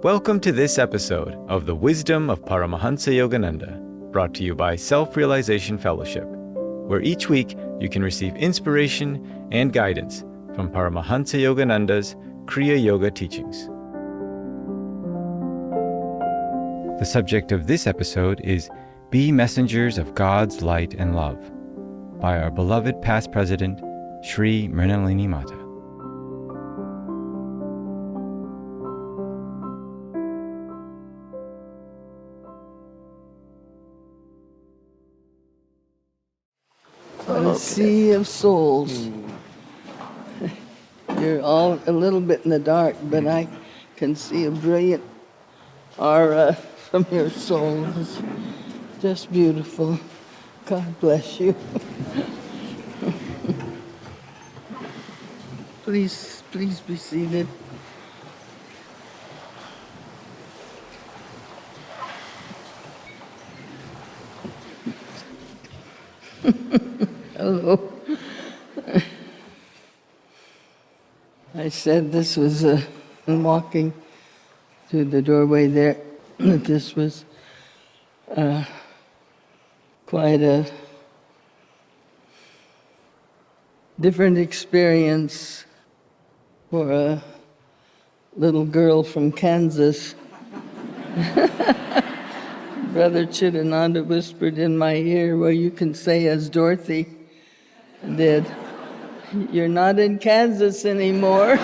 Welcome to this episode of The Wisdom of Paramahansa Yogananda, brought to you by Self-Realization Fellowship, where each week you can receive inspiration and guidance from Paramahansa Yogananda's Kriya Yoga teachings. The subject of this episode is Be Messengers of God's Light and Love by our beloved past president, Sri Mrinalini Mata. A sea of souls. You're all a little bit in the dark, but I can see a brilliant aura from your souls. It's just beautiful. God bless you. Please be seated. Hello. I said this was walking through the doorway there, that this was quite a different experience for a little girl from Kansas. Brother Chidananda whispered in my ear, well, you can say as Dorothy did, you're not in Kansas anymore.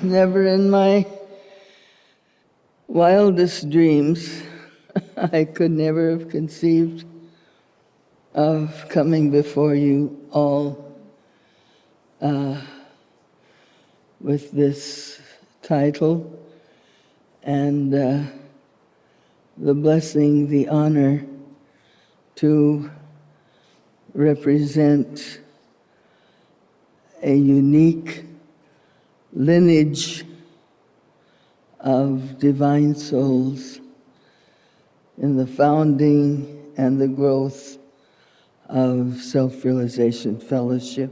Never in my wildest dreams, I could never have conceived of coming before you all with this title and the blessing, the honor to represent a unique lineage of divine souls in the founding and the growth of Self-Realization Fellowship,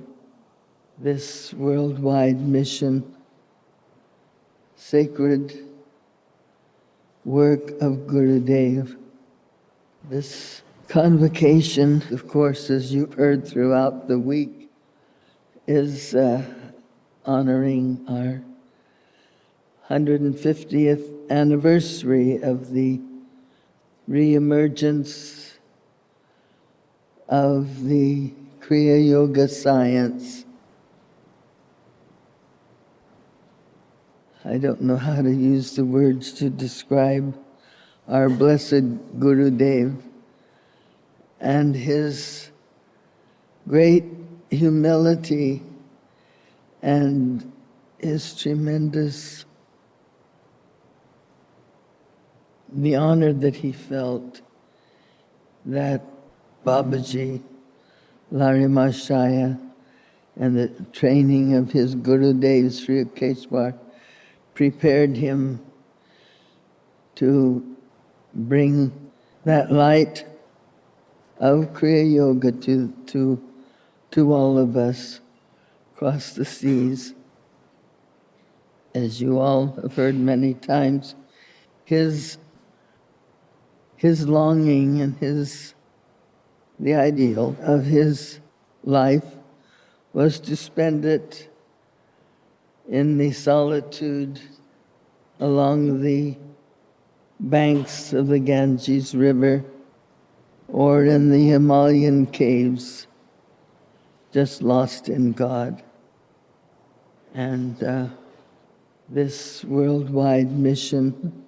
this worldwide mission, sacred work of Gurudev. This convocation, of course, as you've heard throughout the week, is honoring our 150th anniversary of the re-emergence of the Kriya Yoga science. I don't know how to use the words to describe our blessed Gurudev and his great humility and his tremendous, the honor that he felt that Babaji, Larimashaya, and the training of his Gurudev, Sri Keshwar, prepared him to bring that light of Kriya Yoga to all of us across the seas. As you all have heard many times, his longing and the ideal of his life was to spend it in the solitude along the banks of the Ganges River or in the Himalayan caves, just lost in God. And this worldwide mission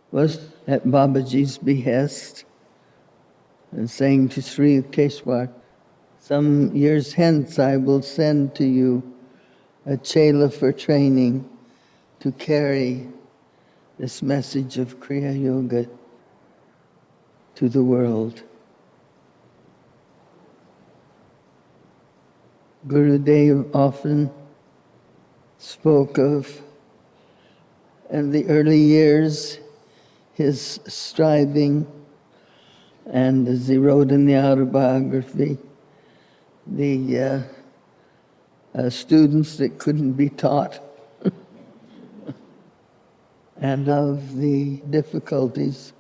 was at Babaji's behest and saying to Sri Keshwar, some years hence I will send to you a chela for training to carry this message of Kriya Yoga to the world. Gurudev often spoke of, in the early years, his striving, and as he wrote in the autobiography, the students that couldn't be taught, and of the difficulties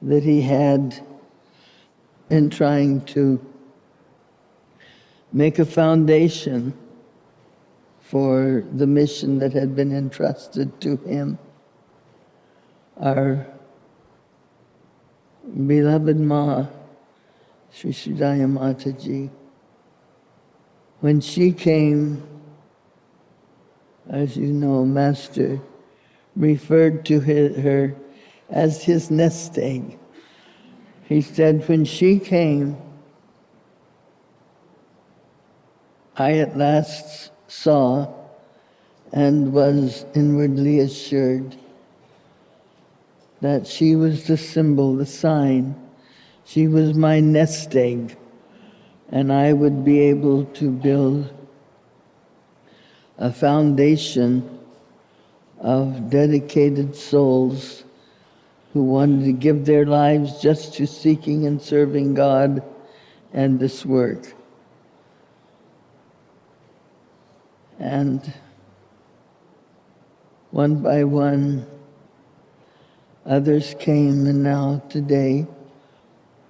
that he had in trying to make a foundation for the mission that had been entrusted to him. Our beloved Ma, Sri Sridhaya Mataji, when she came, as you know, Master referred to her as his nest egg. He said, when she came, I at last saw and was inwardly assured that she was the symbol, the sign. She was my nest egg, and I would be able to build a foundation of dedicated souls who wanted to give their lives just to seeking and serving God and this work. And one by one, others came, and now today,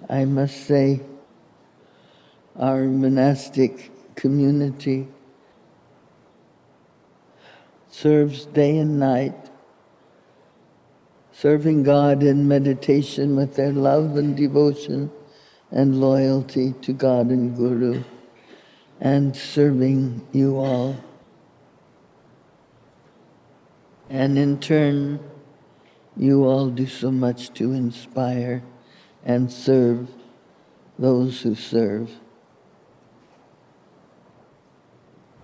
I must say, our monastic community serves day and night, serving God in meditation with their love and devotion and loyalty to God and Guru, and serving you all. And in turn, you all do so much to inspire and serve those who serve.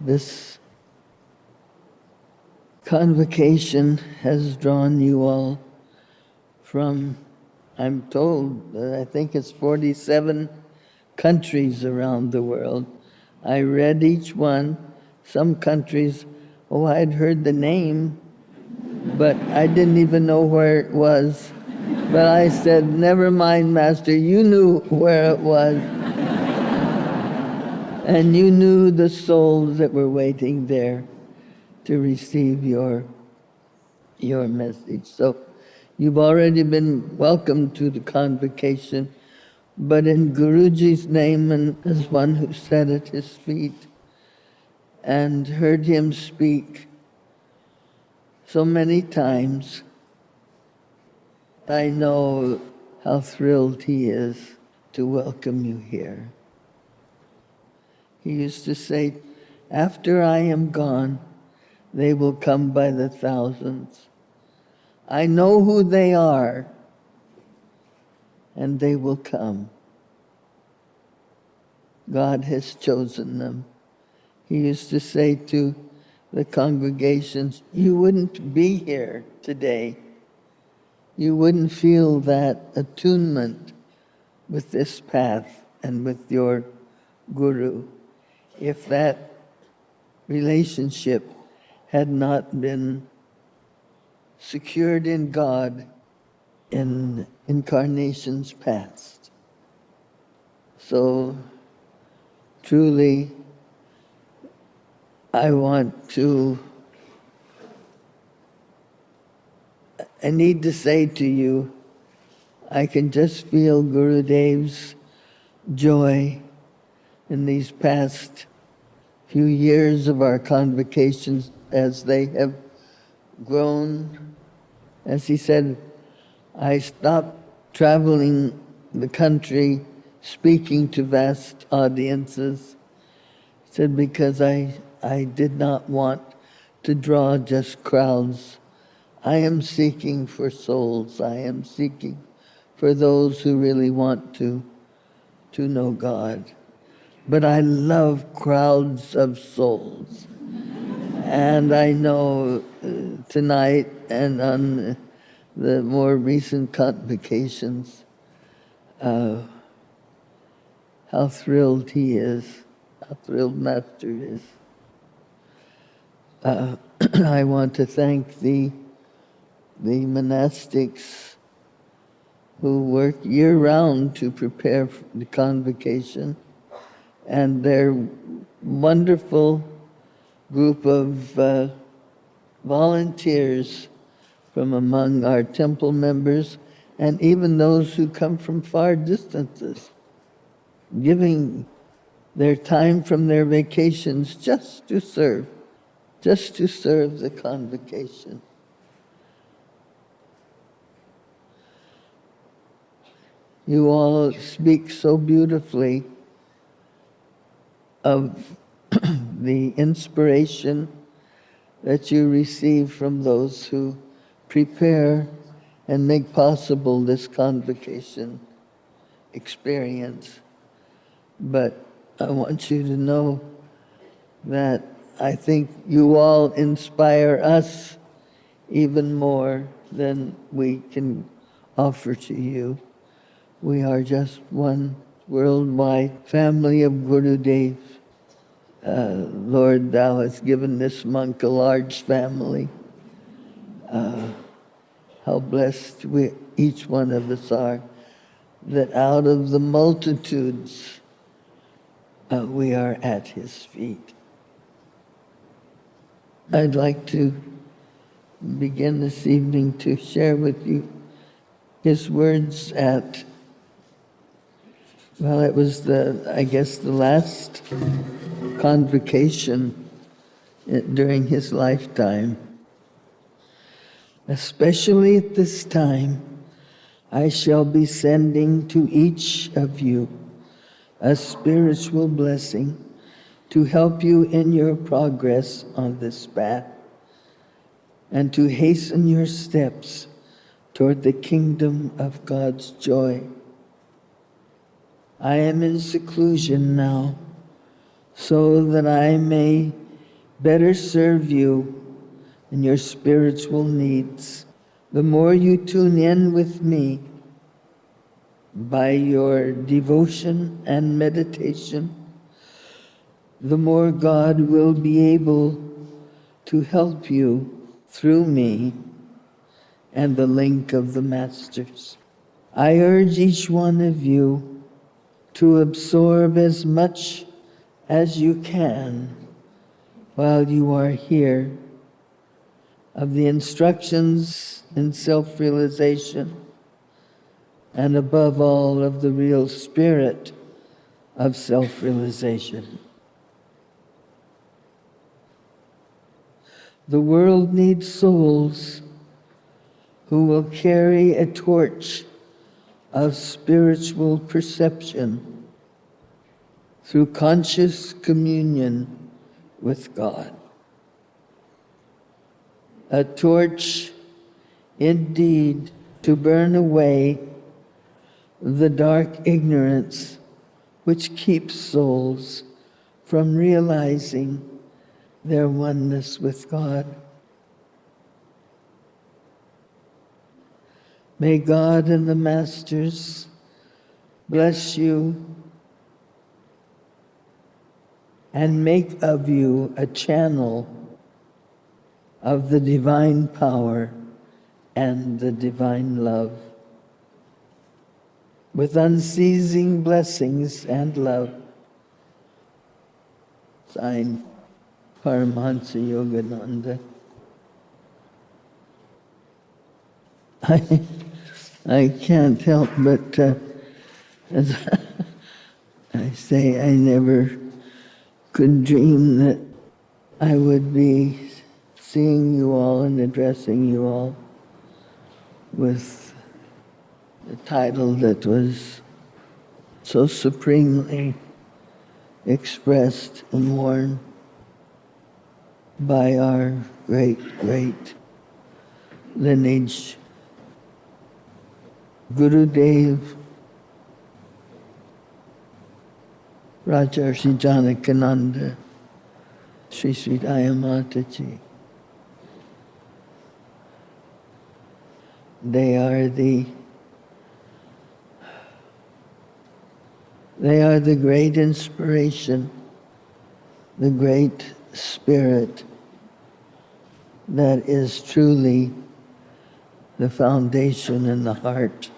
This convocation has drawn you all from, I'm told, I think it's 47 countries around the world. I read each one. Some countries, I'd heard the name, but I didn't even know where it was. But I said, never mind, Master, you knew where it was. And you knew the souls that were waiting there to receive your message. So you've already been welcomed to the convocation, but in Guruji's name, and as one who sat at his feet and heard him speak so many times, I know how thrilled he is to welcome you here. He used to say, after I am gone, they will come by the thousands. I know who they are, and they will come. God has chosen them. He used to say to the congregations, you wouldn't be here today. You wouldn't feel that attunement with this path and with your Guru if that relationship had not been secured in God in incarnations past. So truly, I need to say to you, I can just feel Gurudev's joy in these past few years of our convocations as they have grown. As he said, I stopped traveling the country speaking to vast audiences. He said, because I did not want to draw just crowds. I am seeking for souls. I am seeking for those who really want to know God. But I love crowds of souls. And I know tonight and on the more recent convocations, how thrilled he is, how thrilled Master is. I want to thank the monastics who work year-round to prepare for the convocation, and their wonderful group of volunteers from among our temple members and even those who come from far distances, giving their time from their vacations just to serve the convocation. You all speak so beautifully of the inspiration that you receive from those who prepare and make possible this convocation experience. But I want you to know that I think you all inspire us even more than we can offer to you. We are just one worldwide family of Gurudev. Lord, thou hast given this monk a large family. How blessed each one of us are that out of the multitudes we are at his feet. I'd like to begin this evening to share with you his words at, well, it was the last convocation during his lifetime. Especially at this time, I shall be sending to each of you a spiritual blessing to help you in your progress on this path and to hasten your steps toward the kingdom of God's joy. I am in seclusion now so that I may better serve you and your spiritual needs. The more you tune in with me by your devotion and meditation, the more God will be able to help you through me and the link of the Masters. I urge each one of you to absorb as much as you can while you are here of the instructions in self-realization, and above all of the real spirit of self-realization. The world needs souls who will carry a torch of spiritual perception through conscious communion with God. A torch, indeed, to burn away the dark ignorance which keeps souls from realizing their oneness with God. May God and the Masters bless you and make of you a channel of the divine power and the divine love. With unceasing blessings and love. Signed, Paramahansa Yogananda. I can't help but, as I say, I never could dream that I would be seeing you all and addressing you all with the title that was so supremely expressed and worn by our great, great lineage. Gurudev Rajarshi Janakananda Sri Sri Mata Ji. They are the great inspiration, the great spirit that is truly the foundation and the heart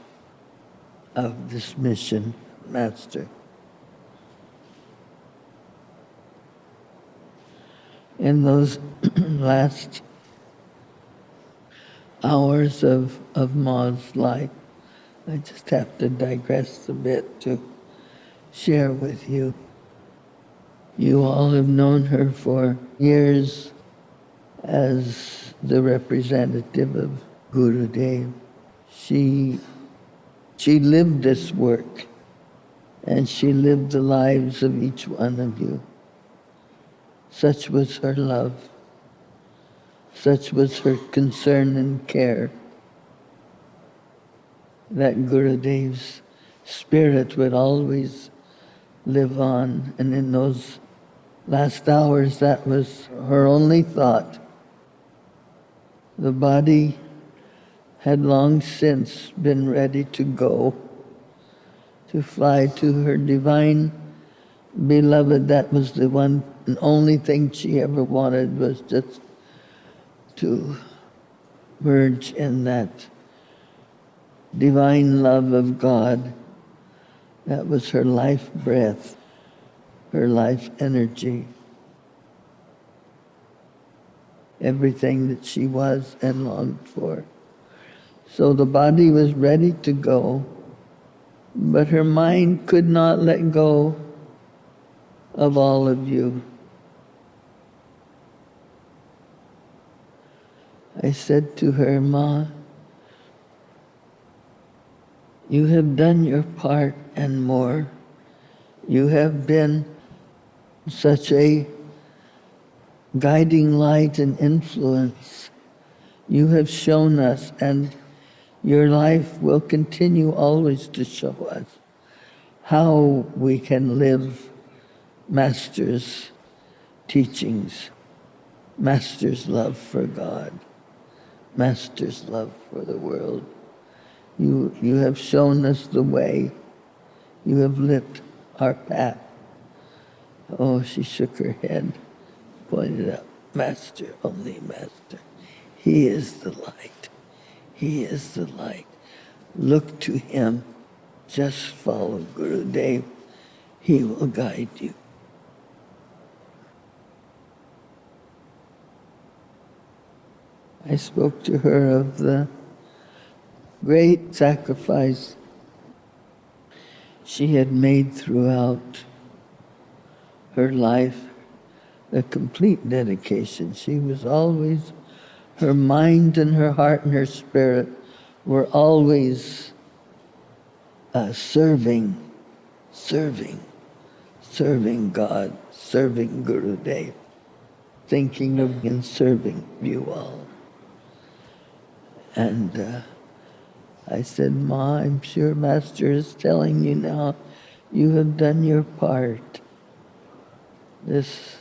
of this mission, Master. in those last hours of Ma's life. I just have to digress a bit to share with you. You all have known her for years as the representative of Gurudev. She lived this work, and she lived the lives of each one of you. Such was her love. Such was her concern and care that Gurudev's spirit would always live on. And in those last hours, that was her only thought. The body had long since been ready to go, to fly to her divine beloved. That was the one and only thing she ever wanted, was just to merge in that divine love of God. That was her life breath, her life energy, everything that she was and longed for. So the body was ready to go, but her mind could not let go of all of you. I said to her, Ma, you have done your part and more. You have been such a guiding light and influence. You have shown us, and your life will continue always to show us how we can live Master's teachings, Master's love for God, Master's love for the world. You have shown us the way. You have lit our path. Oh, she shook her head, pointed out, Master, only Master. He is the light. He is the light. Look to him. Just follow Gurudev. He will guide you. I spoke to her of the great sacrifice she had made throughout her life, the complete dedication. She was always, her mind and her heart and her spirit were always serving God, serving Gurudev, thinking of and serving you all. And I said, Ma, I'm sure Master is telling you now, you have done your part. This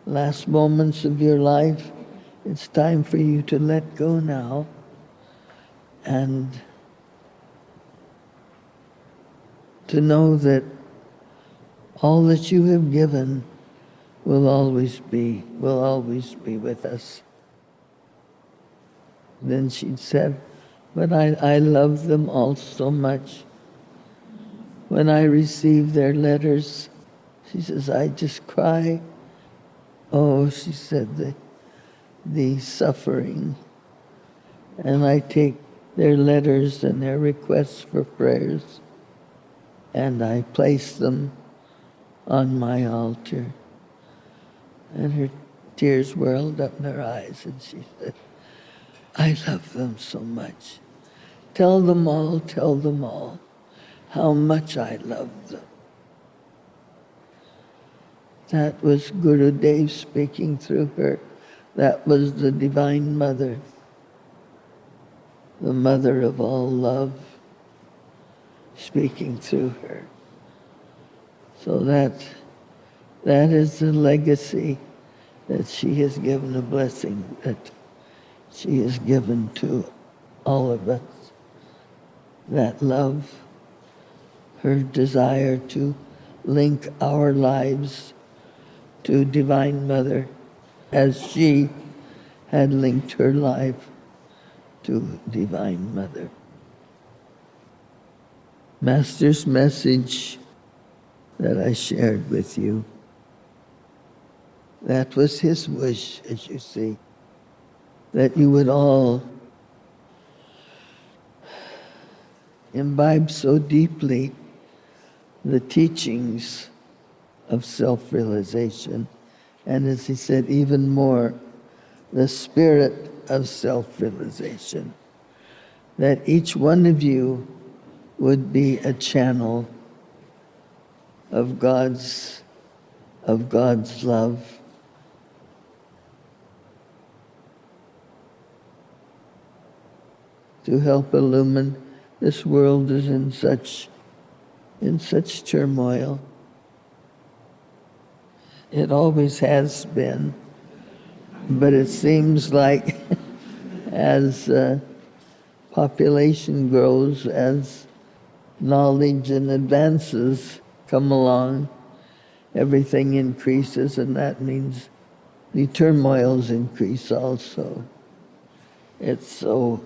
last moments of your life, it's time for you to let go now and to know that all that you have given will always be with us. Then she said, but I love them all so much. When I receive their letters, she says, I just cry. Oh, she said, the suffering. And I take their letters and their requests for prayers, and I place them on my altar. And her tears welled up in her eyes, and she said, I love them so much. Tell them all how much I love them. That was Gurudev speaking through her. That was the Divine Mother, the mother of all love, speaking through her. So that is the legacy that she has given, a blessing that she has given to all of us. That love, her desire to link our lives to Divine Mother as she had linked her life to Divine Mother. Master's message that I shared with you, That was his wish, as you see, that you would all imbibe so deeply the teachings of self-realization, and as he said, even more, the spirit of self-realization, that each one of you would be a channel of God's love. To help illumine. This world is in such turmoil. It always has been, but it seems like as population grows, as knowledge and advances come along, everything increases, and that means the turmoils increase also. It's so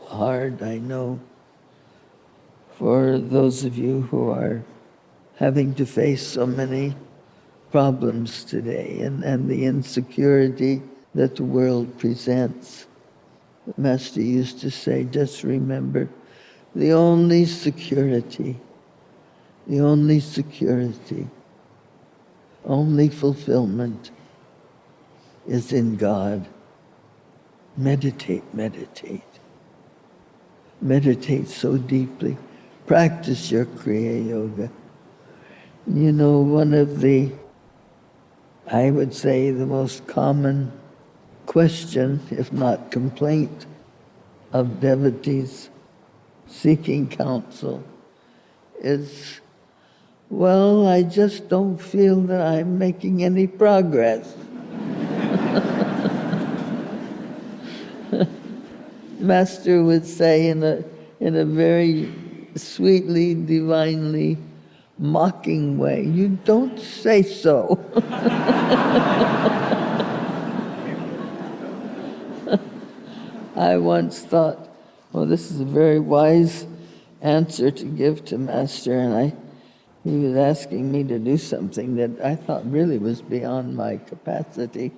hard, I know, for those of you who are having to face so many problems today, and the insecurity that the world presents. The Master used to say, just remember, the only security, only fulfillment is in God. Meditate. Meditate so deeply. Practice your Kriya Yoga. You know, one of the, I would say, the most common question, if not complaint, of devotees seeking counsel is, well, I just don't feel that I'm making any progress. Master would say in a very sweetly, divinely mocking way, you don't say so. I once thought, well, this is a very wise answer to give to Master, and he was asking me to do something that I thought really was beyond my capacity,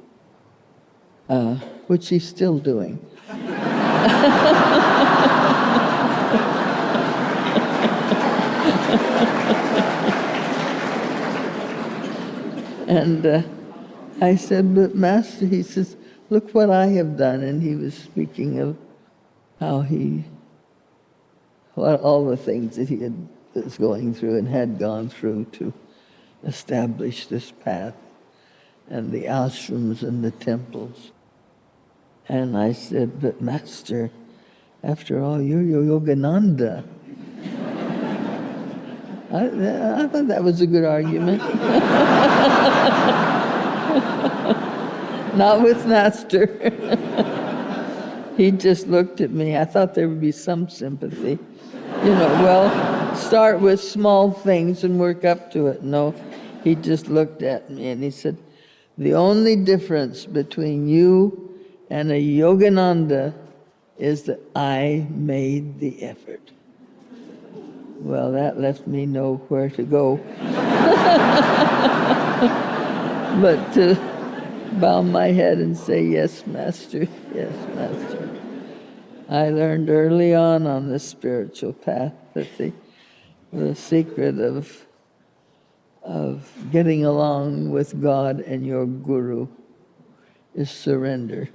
which he's still doing. And I said, but Master, he says, look what I have done. And he was speaking of how all the things that he was going through and had gone through to establish this path, and the ashrams and the temples. And I said, but Master, after all, you're Yogananda. I thought that was a good argument. Not with Master. He just looked at me. I thought there would be some sympathy. Well, start with small things and work up to it. No, he just looked at me and he said, the only difference between you and a Yogananda is that I made the effort. Well, that left me nowhere to go. But to bow my head and say, yes, Master, yes, Master. I learned early on this spiritual path that the secret of getting along with God and your Guru is surrender.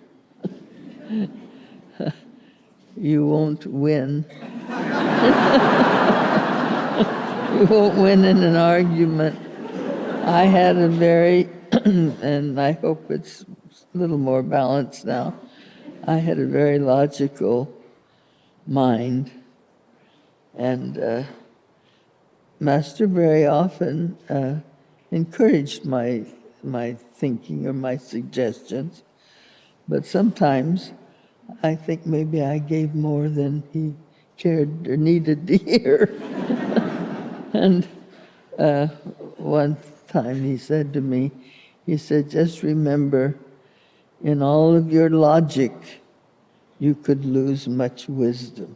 You won't win. You won't win in an argument. I had a very, and I hope it's a little more balanced now, I had a very logical mind, and Master very often encouraged my thinking or my suggestions, but sometimes I think maybe I gave more than he cared or needed to hear. And one time he said to me, he said, just remember, in all of your logic, you could lose much wisdom.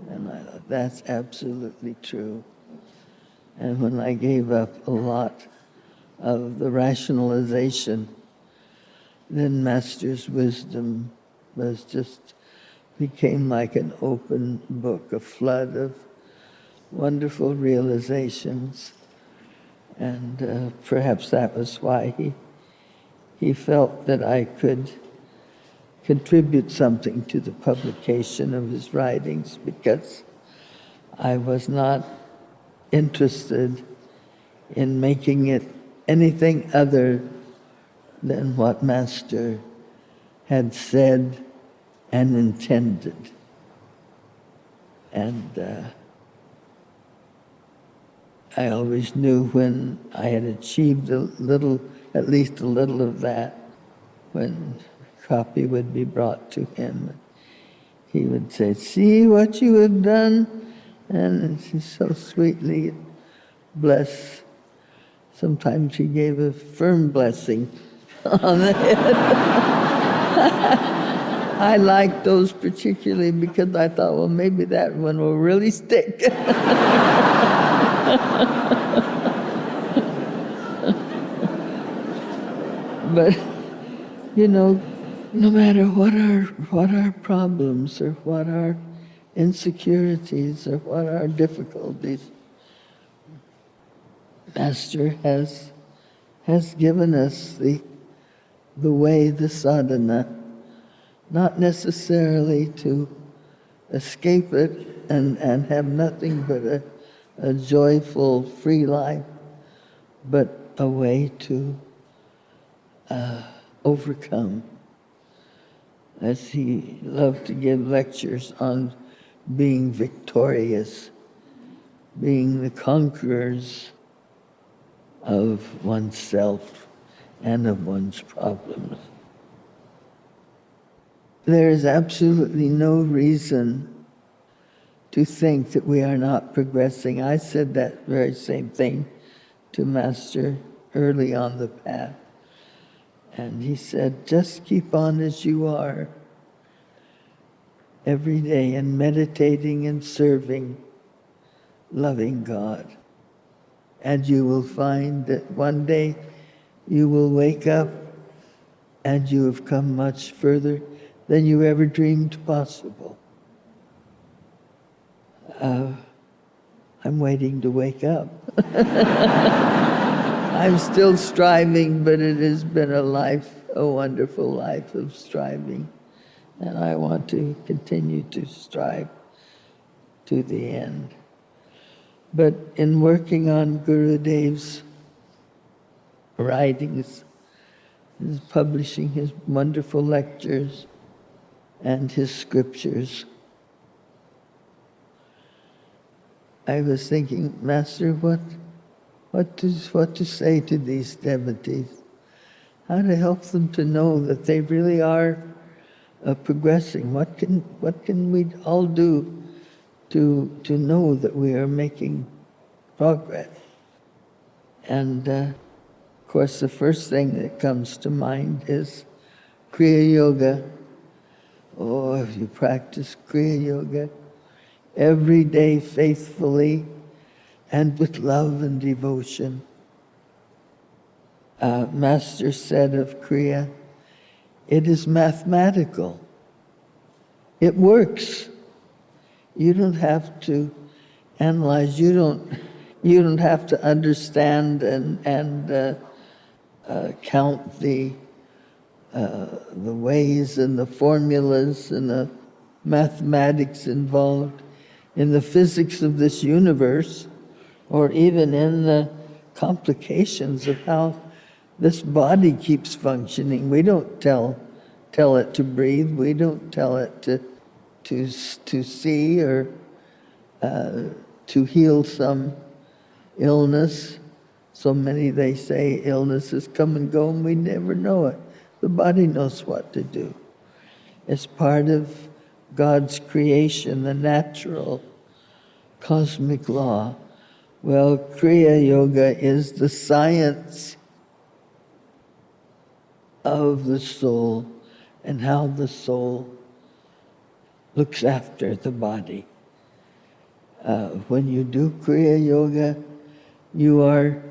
And I thought, that's absolutely true. And when I gave up a lot of the rationalization, then Master's wisdom became like an open book, a flood of wonderful realizations. And perhaps that was why he felt that I could contribute something to the publication of his writings, because I was not interested in making it anything other than what Master had said and intended. And I always knew when I had achieved at least a little of that, when a copy would be brought to him. He would say, "See what you have done?" And he so sweetly bless. Sometimes he gave a firm blessing on the head. I liked those particularly because I thought, well, maybe that one will really stick. But, no matter what our problems or what our insecurities or what our difficulties, Master has given us the way, the sadhana, not necessarily to escape it and have nothing but a joyful, free life, but a way to overcome. As he loved to give lectures on being victorious, being the conquerors of oneself and of one's problems. There is absolutely no reason to think that we are not progressing. I said that very same thing to Master early on the path. And he said, just keep on as you are every day, and meditating and serving, loving God. And you will find that one day you will wake up and you have come much further than you ever dreamed possible. I'm waiting to wake up. I'm still striving, but it has been a wonderful life of striving. And I want to continue to strive to the end. But in working on Gurudev's writings, his publishing his wonderful lectures and his scriptures, I was thinking, Master, what to say to these devotees? How to help them to know that they really are progressing? What can we all do to know that we are making progress? And of course, the first thing that comes to mind is Kriya Yoga. Oh, if you practice Kriya Yoga every day faithfully and with love and devotion. Master said of Kriya, it is mathematical. It works. You don't have to analyze. You don't have to understand and count the ways and the formulas and the mathematics involved in the physics of this universe, or even in the complications of how this body keeps functioning. We don't tell it to breathe. We don't tell it to see or to heal some illness. So many, they say, illnesses come and go and we never know it. The body knows what to do. It's part of God's creation, the natural cosmic law. Well, Kriya Yoga is the science of the soul and how the soul looks after the body. When you do Kriya Yoga, you are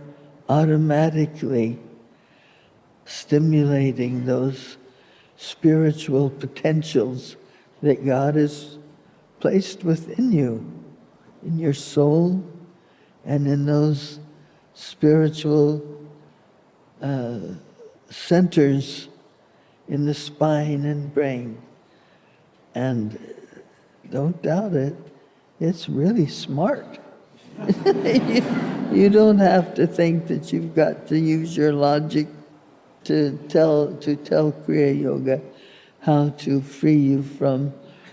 automatically stimulating those spiritual potentials that God has placed within you, in your soul, and in those spiritual centers in the spine and brain. And don't doubt it, it's really smart. You don't have to think that you've got to use your logic to tell Kriya Yoga how to free you from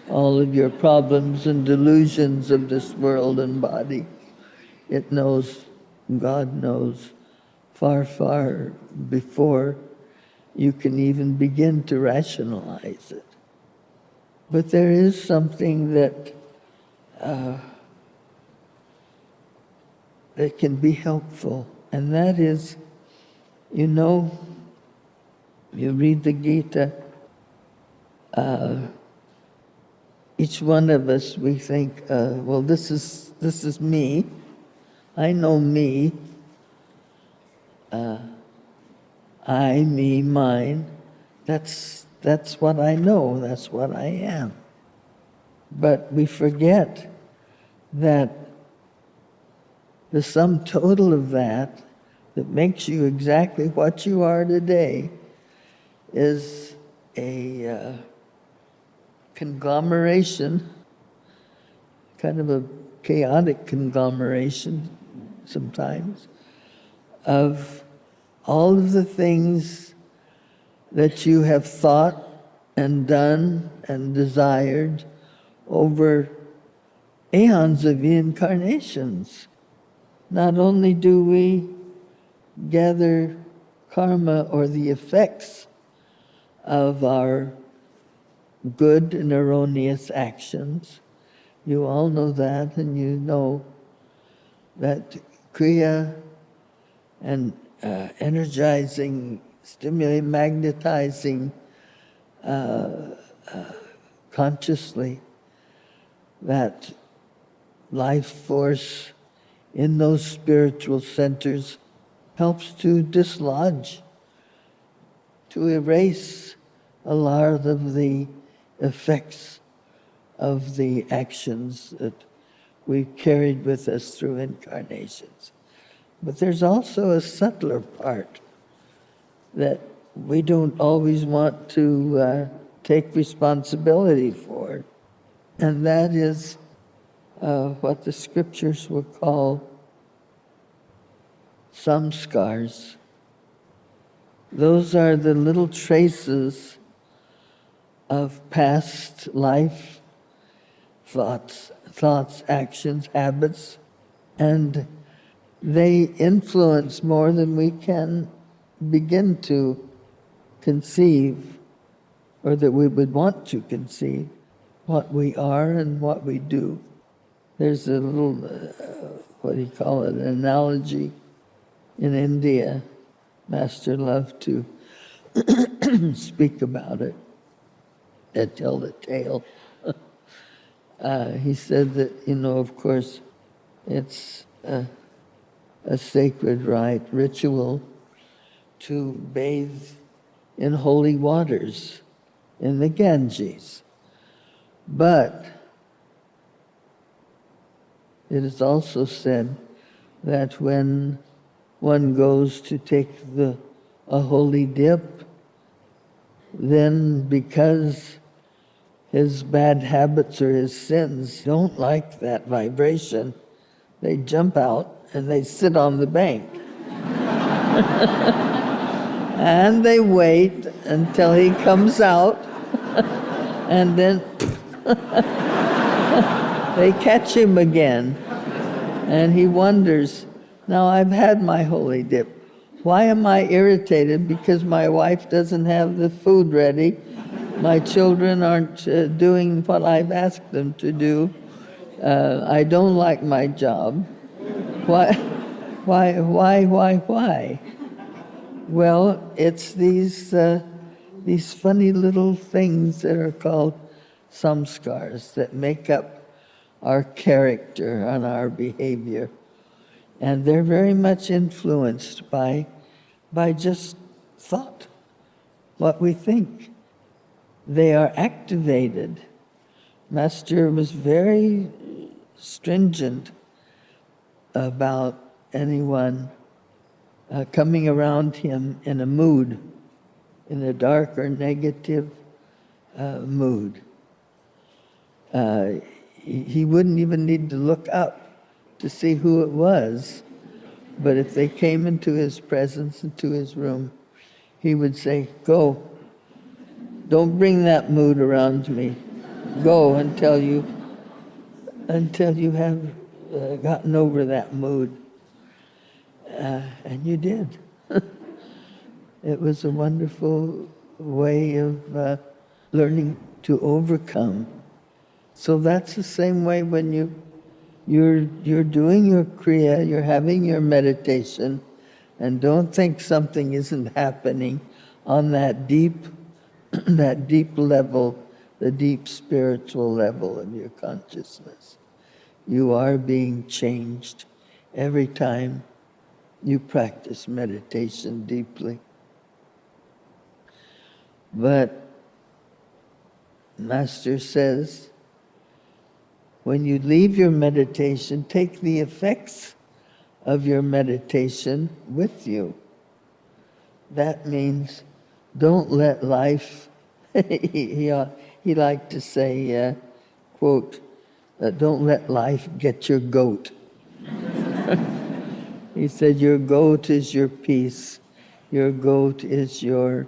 all of your problems and delusions of this world and body. It knows, God knows, far, far before you can even begin to rationalize it. But there is something that can be helpful, and that is, you read the Gita, each one of us, we think, well, this is me. I know me. I, me, mine. That's what I know. That's what I am. But we forget that the sum total of that makes you exactly what you are today is a conglomeration, kind of a chaotic conglomeration sometimes, of all of the things that you have thought and done and desired over eons of incarnations. Not only do we gather karma or the effects of our good and erroneous actions, you all know that, and you know that Kriya and energizing, stimulating, magnetizing consciously that life force in those spiritual centers helps to dislodge, to erase a lot of the effects of the actions that we've carried with us through incarnations. But there's also a subtler part that we don't always want to take responsibility for, and that is what the scriptures will call samskars. Those are the little traces of past life, thoughts, actions, habits, and they influence more than we can begin to conceive, or that we would want to conceive, what we are and what we do. There's a little, an analogy in India. Master loved to speak about it and tell the tale. He said that, of course, it's a sacred ritual to bathe in holy waters in the Ganges. But it is also said that when one goes to take a holy dip, then because his bad habits or his sins don't like that vibration, they jump out and they sit on the bank. And they wait until he comes out, and then they catch him again. And he wonders, now I've had my holy dip. Why am I irritated? Because my wife doesn't have the food ready. My children aren't doing what I've asked them to do. I don't like my job. Why? Well, it's these funny little things that are called samskars that make up our character and our behavior. And they're very much influenced by just thought, what we think. They are activated. Master was very stringent about anyone coming around him in a mood, in a dark or negative mood. He wouldn't even need to look up to see who it was, but if they came into his presence, into his room, he would say, "Go, don't bring that mood around me. Go until you have gotten over that mood." And you did. It was a wonderful way of learning to overcome. So that's the same way when you're doing your kriya, you're having your meditation, and don't think something isn't happening on that deep that deep level, the deep spiritual level of your consciousness. You are being changed every time you practice meditation deeply. But Master says, when you leave your meditation, take the effects of your meditation with you. That means don't let life, he liked to say, quote, don't let life get your goat. He said, your goat is your peace. Your goat is your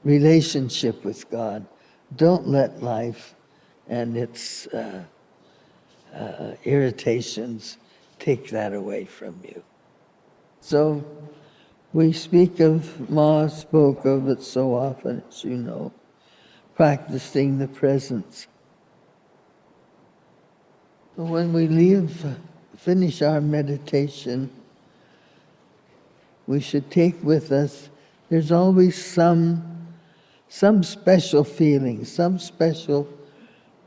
relationship with God. Don't let life and its irritations take that away from you. So we speak of, Ma spoke of it so often, as you know, practicing the presence. So when we finish our meditation, we should take with us, there's always some special feeling, some special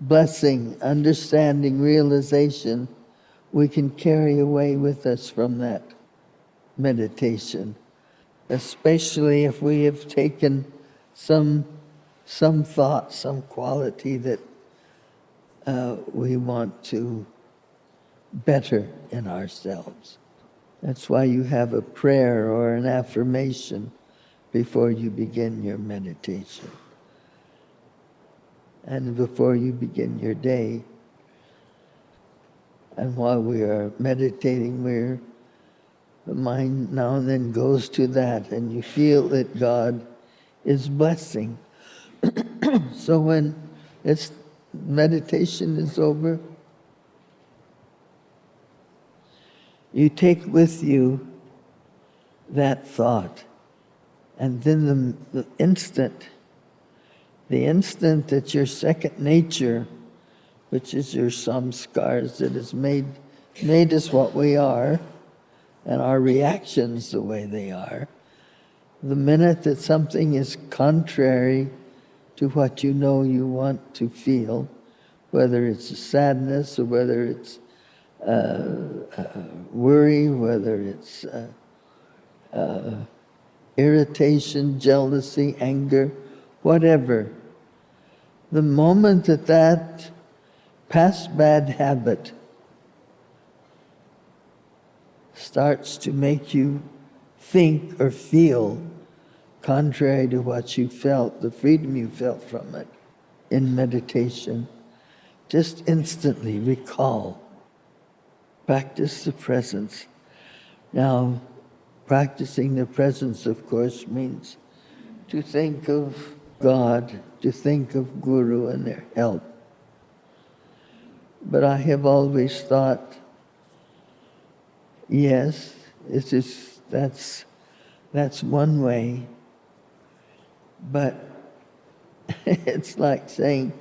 blessing, understanding, realization we can carry away with us from that meditation, especially if we have taken some thought, some quality that we want to better in ourselves. That's why you have a prayer or an affirmation before you begin your meditation and before you begin your day. And while we are meditating, the mind now and then goes to that, and you feel that God is blessing. So when meditation is over, you take with you that thought, and then the instant that your second nature, which is your samskars, that has made us what we are, and our reactions the way they are, the minute that something is contrary to what you know you want to feel, whether it's a sadness or whether it's worry, whether it's irritation, jealousy, anger, whatever, the moment that past bad habit starts to make you think or feel contrary to what you felt, the freedom you felt from it in meditation, just instantly recall. Practice the presence. Now, practicing the presence, of course, means to think of God, to think of Guru and their help. But I have always thought, yes, that's one way, but it's like saying,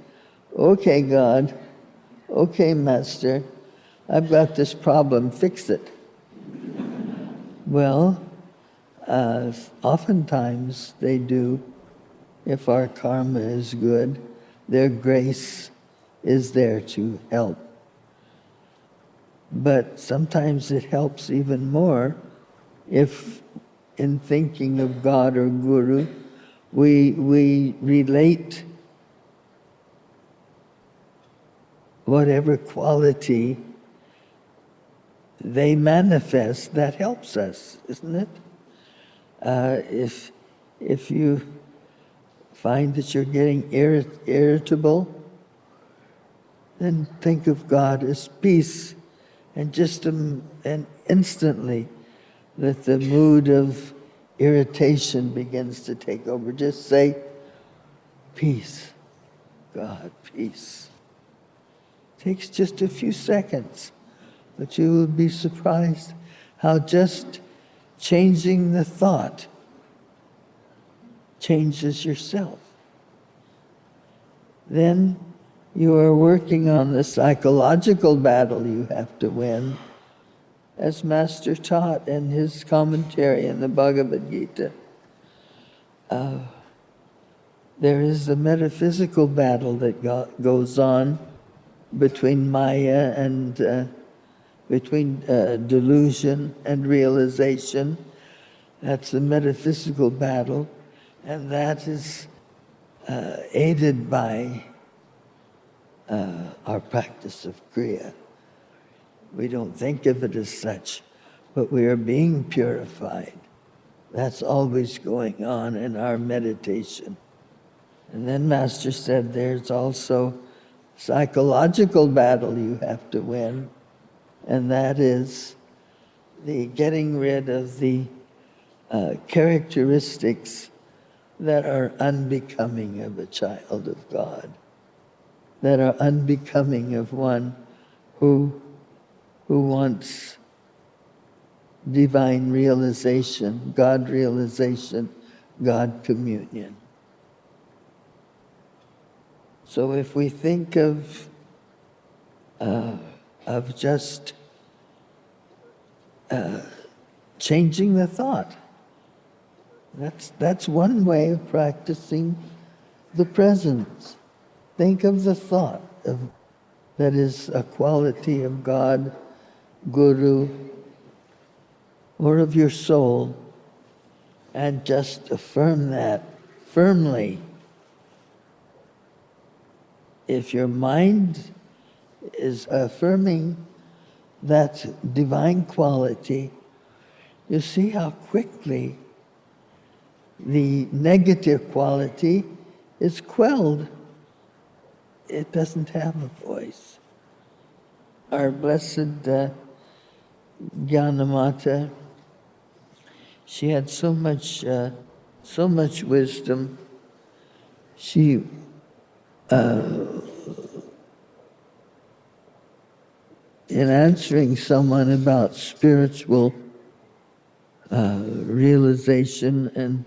okay, God, okay, Master, I've got this problem, fix it. Well, oftentimes they do, if our karma is good, their grace is there to help. But sometimes it helps even more if, in thinking of God or Guru, we relate whatever quality they manifest that helps us, isn't it? If you find that you're getting irritable, then think of God as peace, and and instantly that the mood of irritation begins to take over. Just say, peace, God, peace. Takes just a few seconds, but you will be surprised how just changing the thought changes yourself. Then you are working on the psychological battle you have to win, as Master taught in his commentary in the Bhagavad Gita. There is the metaphysical battle that goes on between Maya and between delusion and realization. That's the metaphysical battle, and that is aided by our practice of Kriya. We don't think of it as such, but we are being purified. That's always going on in our meditation. And then Master said there's also psychological battle you have to win, and that is the getting rid of the characteristics that are unbecoming of a child of God, that are unbecoming of one who wants divine realization, God communion. So if we think of just changing the thought, that's one way of practicing the presence. Think of the thought that is a quality of God, Guru, or of your soul, and just affirm that firmly. If your mind is affirming that divine quality, you see how quickly the negative quality is quelled. It doesn't have a voice. Our blessed Mata, she had so much wisdom. She in answering someone about spiritual realization and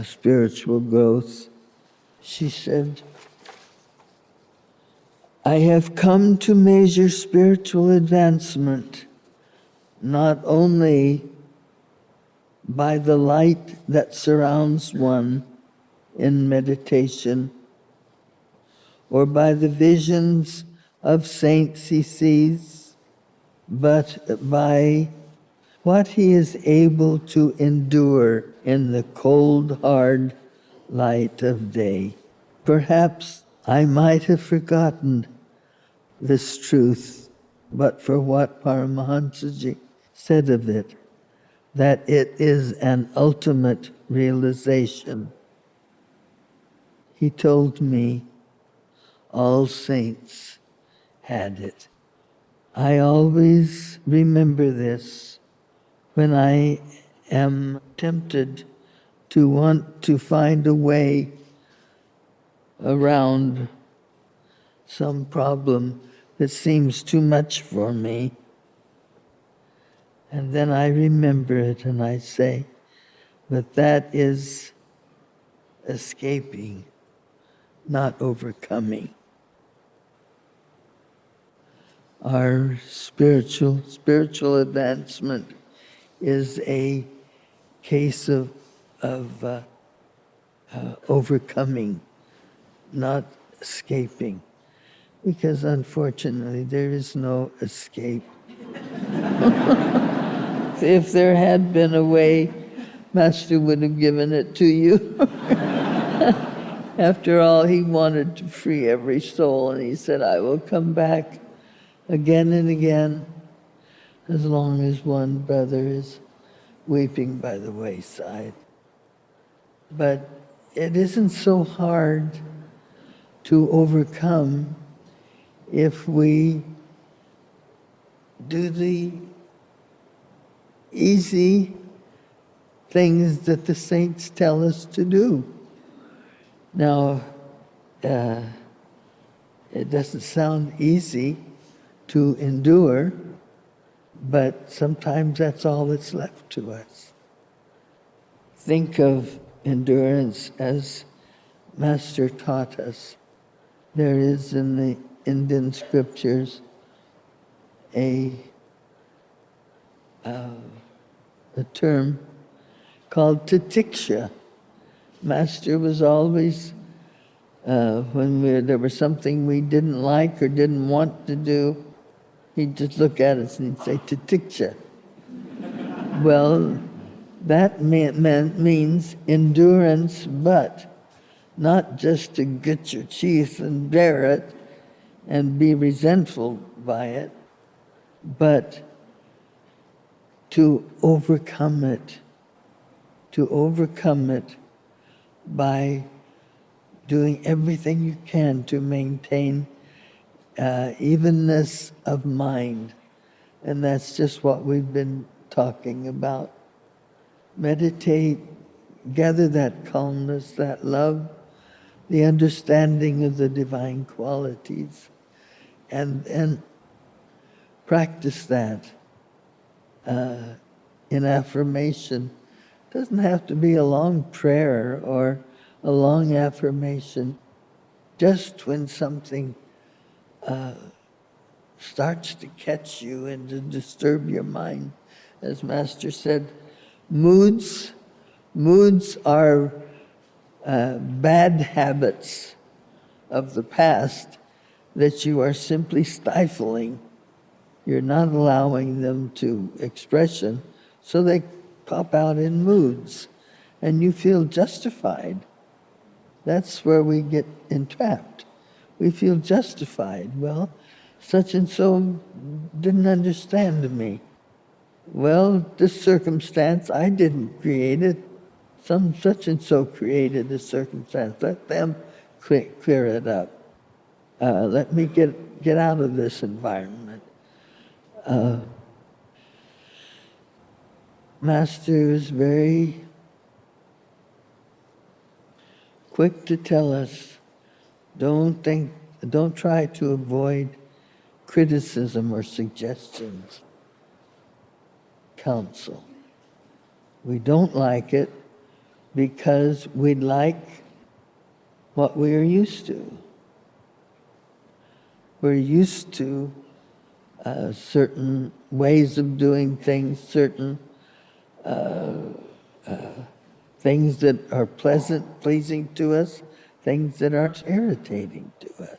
spiritual growth, she said, I have come to measure spiritual advancement not only by the light that surrounds one in meditation or by the visions of saints he sees, but by what he is able to endure in the cold, hard light of day. Perhaps I might have forgotten this truth, but for what Paramahansaji said of it, that it is an ultimate realization. He told me all saints had it. I always remember this when I am tempted to want to find a way around some problem that seems too much for me. And then I remember it and I say, but that is escaping, not overcoming. Our spiritual advancement is a case of overcoming, not escaping. because unfortunately there is no escape. If there had been a way, Master would have given it to you. After all, he wanted to free every soul, and he said, I will come back again and again as long as one brother is weeping by the wayside. But it isn't so hard to overcome if we do the easy things that the saints tell us to do. Now, it doesn't sound easy to endure, but sometimes that's all that's left to us. Think of endurance as Master taught us. There is in the Indian scriptures a term called titiksha. Master was always, when there was something we didn't like or didn't want to do, he'd just look at us and he'd say, titiksha. Well, that means endurance, but not just to grit your teeth and bear it and be resentful by it, but to overcome it by doing everything you can to maintain evenness of mind. And that's just what we've been talking about. Meditate, gather that calmness, that love, the understanding of the divine qualities, and practice that in affirmation. It doesn't have to be a long prayer or a long affirmation. Just when something starts to catch you and to disturb your mind, as Master said, moods are bad habits of the past that you are simply stifling. You're not allowing them to expression, so they pop out in moods, and you feel justified. That's where we get entrapped. We feel justified. Well, such and so didn't understand me. Well, this circumstance, I didn't create it. Some such and so created the circumstance. Let them clear it up. Let me get out of this environment. Master is very quick to tell us, don't try to avoid criticism or suggestions. Counsel. We don't like it because we like what we are used to. We're used to certain ways of doing things, certain things that are pleasing to us, things that are irritating to us.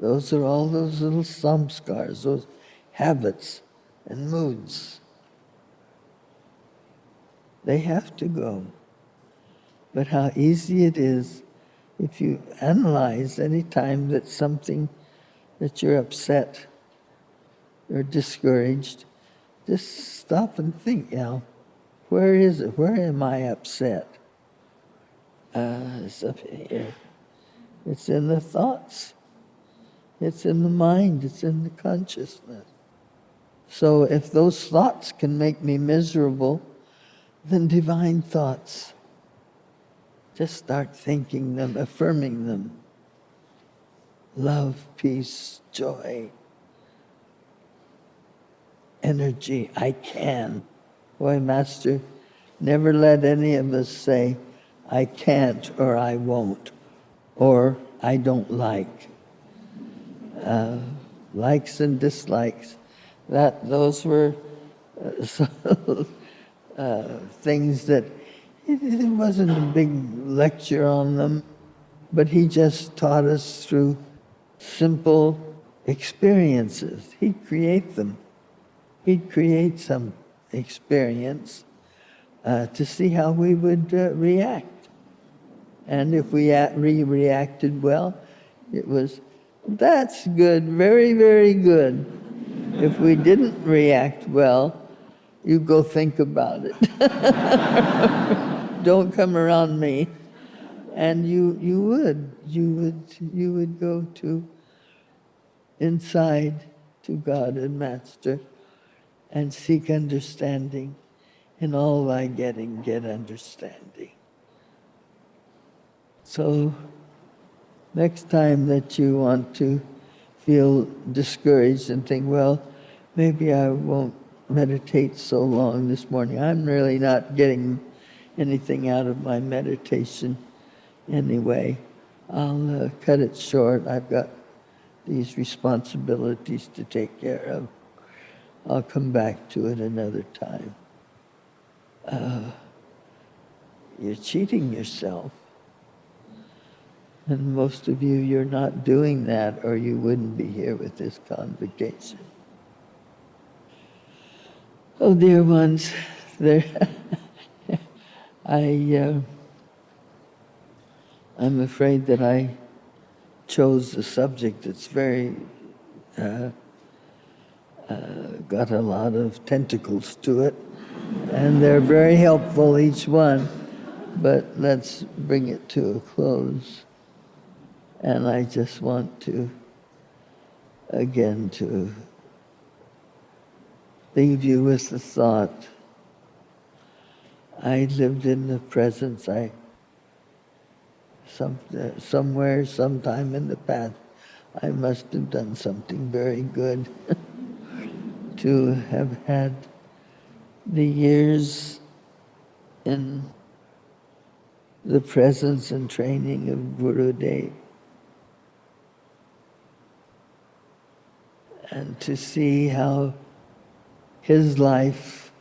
Those are all those little samskars, those habits and moods. They have to go. But how easy it is if you analyze any time that something that you're upset or discouraged, just stop and think, where is it? Where am I upset? It's up here. It's in the thoughts. It's in the mind. It's in the consciousness. So if those thoughts can make me miserable, then divine thoughts, just start thinking them, affirming them. Love, peace, joy, energy, I can. Boy, Master, never let any of us say, I can't or I won't or I don't like. Likes and dislikes, those were things that it wasn't a big lecture on them, but he just taught us through simple experiences. He'd create them. He'd create some experience to see how we would react. And if we reacted well, it was, that's good, very, very good. If we didn't react well, you go think about it. Don't come around me. And you would go to inside to God and Master and seek understanding. In all thy getting, get understanding. So next time that you want to feel discouraged and think, well, maybe I won't meditate so long this morning. I'm really not getting anything out of my meditation anyway. I'll cut it short. I've got these responsibilities to take care of. I'll come back to it another time. You're cheating yourself. And most of you, you're not doing that, or you wouldn't be here with this convocation. Oh, dear ones, I'm afraid that I chose a subject that's very got a lot of tentacles to it, and they're very helpful, each one. But let's bring it to a close. And I just want to, again, to leave you with the thought. I lived in the presence. Somewhere, sometime in the past, I must have done something very good to have had the years in the presence and training of Gurudev, and to see how his life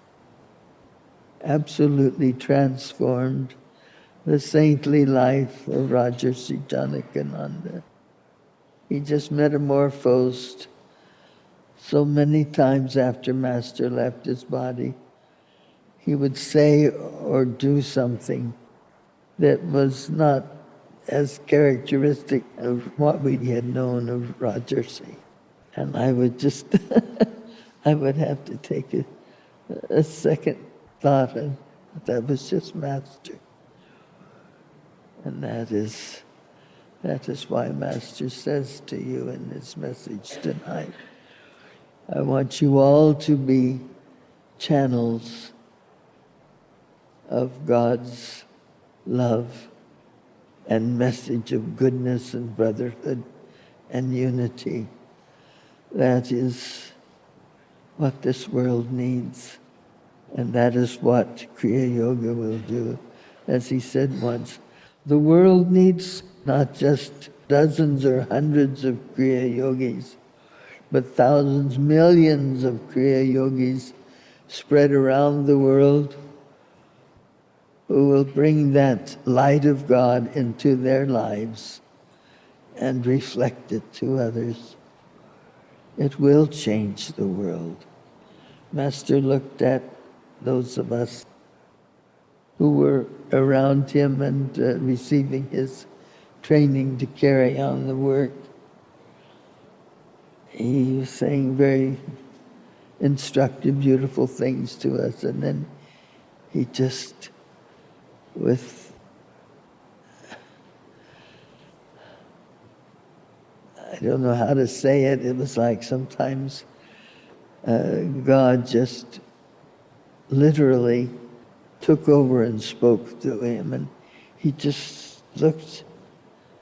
absolutely transformed the saintly life of Rajarsi Janakananda. He just metamorphosed so many times after Master left his body. He would say or do something that was not as characteristic of what we had known of Rajarsi. And I would just, I would have to take a second thought, and that was just Master. And that is why Master says to you in his message tonight, I want you all to be channels of God's love and message of goodness and brotherhood and unity. That is what this world needs. And that is what Kriya Yoga will do. As he said once, the world needs not just dozens or hundreds of Kriya Yogis, but thousands, millions of Kriya Yogis spread around the world who will bring that light of God into their lives and reflect it to others. It will change the world. Master looked at those of us who were around him and receiving his training to carry on the work. He was saying very instructive, beautiful things to us, and then he just, with, I don't know how to say it, it was like sometimes God just literally took over and spoke to him, and he just looked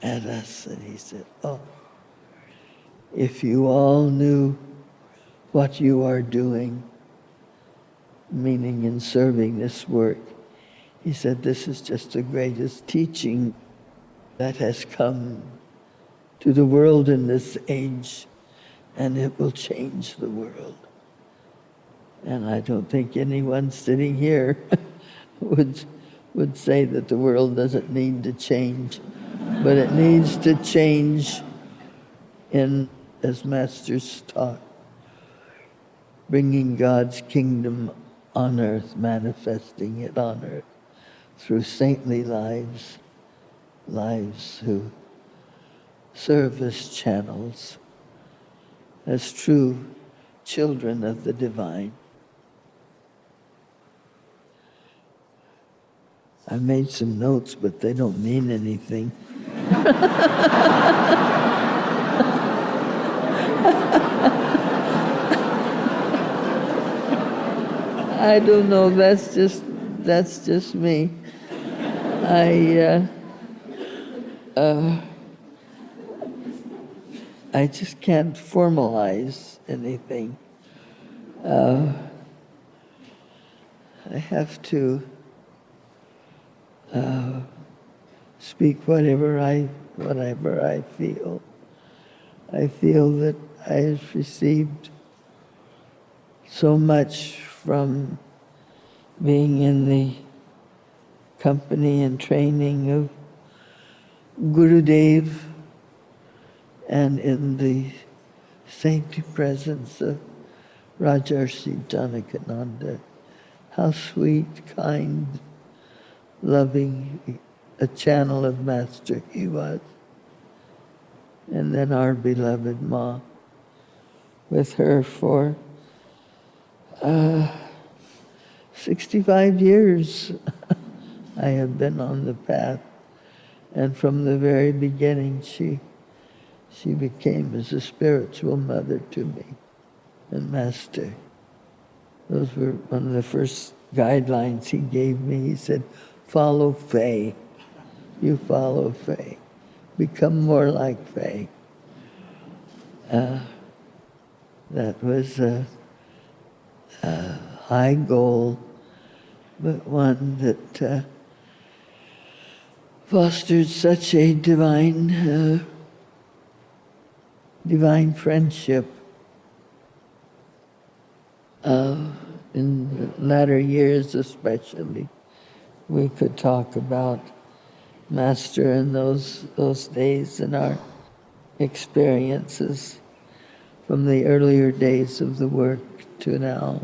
at us and he said, oh, if you all knew what you are doing, meaning in serving this work, he said, this is just the greatest teaching that has come to the world in this age, and it will change the world. And I don't think anyone sitting here would say that the world doesn't need to change, but it needs to change in, as Masters taught, bringing God's kingdom on earth, manifesting it on earth through saintly lives, lives who serve as channels, as true children of the divine. I made some notes, but they don't mean anything. I don't know, that's just me. I just can't formalize anything. I have to speak whatever I feel. I feel that I have received so much from being in the company and training of Gurudev and in the saintly presence of Rajarsi Janakananda. How sweet, kind, loving, a channel of Master he was. And then our beloved Ma, with her for 65 years I have been on the path. And from the very beginning, she became as a spiritual mother to me and Master. Those were one of the first guidelines he gave me. He said, follow Faye. You follow Faye. Become more like Faye. That was a high goal, but one that fostered such a divine friendship. In the latter years especially, we could talk about Master in those days and our experiences from the earlier days of the work to now.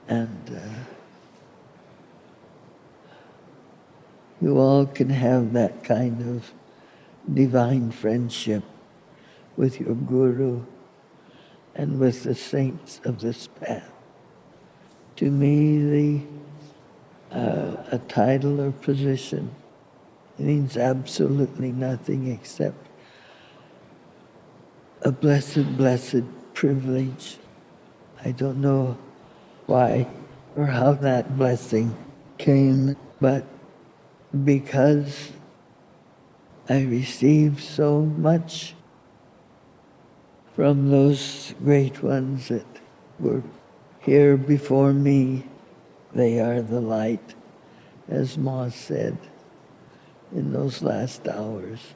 And you all can have that kind of divine friendship with your Guru and with the saints of this path. To me, a title or position means absolutely nothing except a blessed privilege. I don't know why or how that blessing came, but because I received so much from those great ones that were here before me. They are the light, as Ma said in those last hours.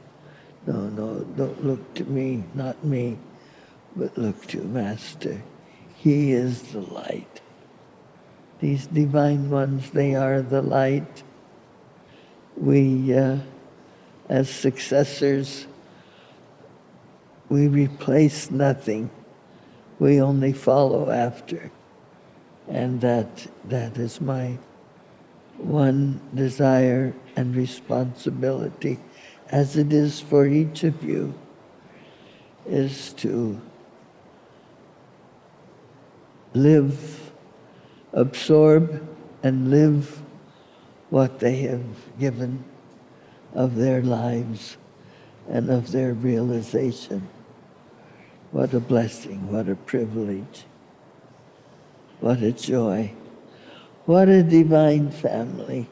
No, don't look to me, not me, but look to Master. He is the light. These divine ones, they are the light. We, as successors, we replace nothing. We only follow after. And that is my one desire and responsibility, as it is for each of you, is to live, absorb, and live what they have given of their lives and of their realization. What a blessing, what a privilege, what a joy, what a divine family,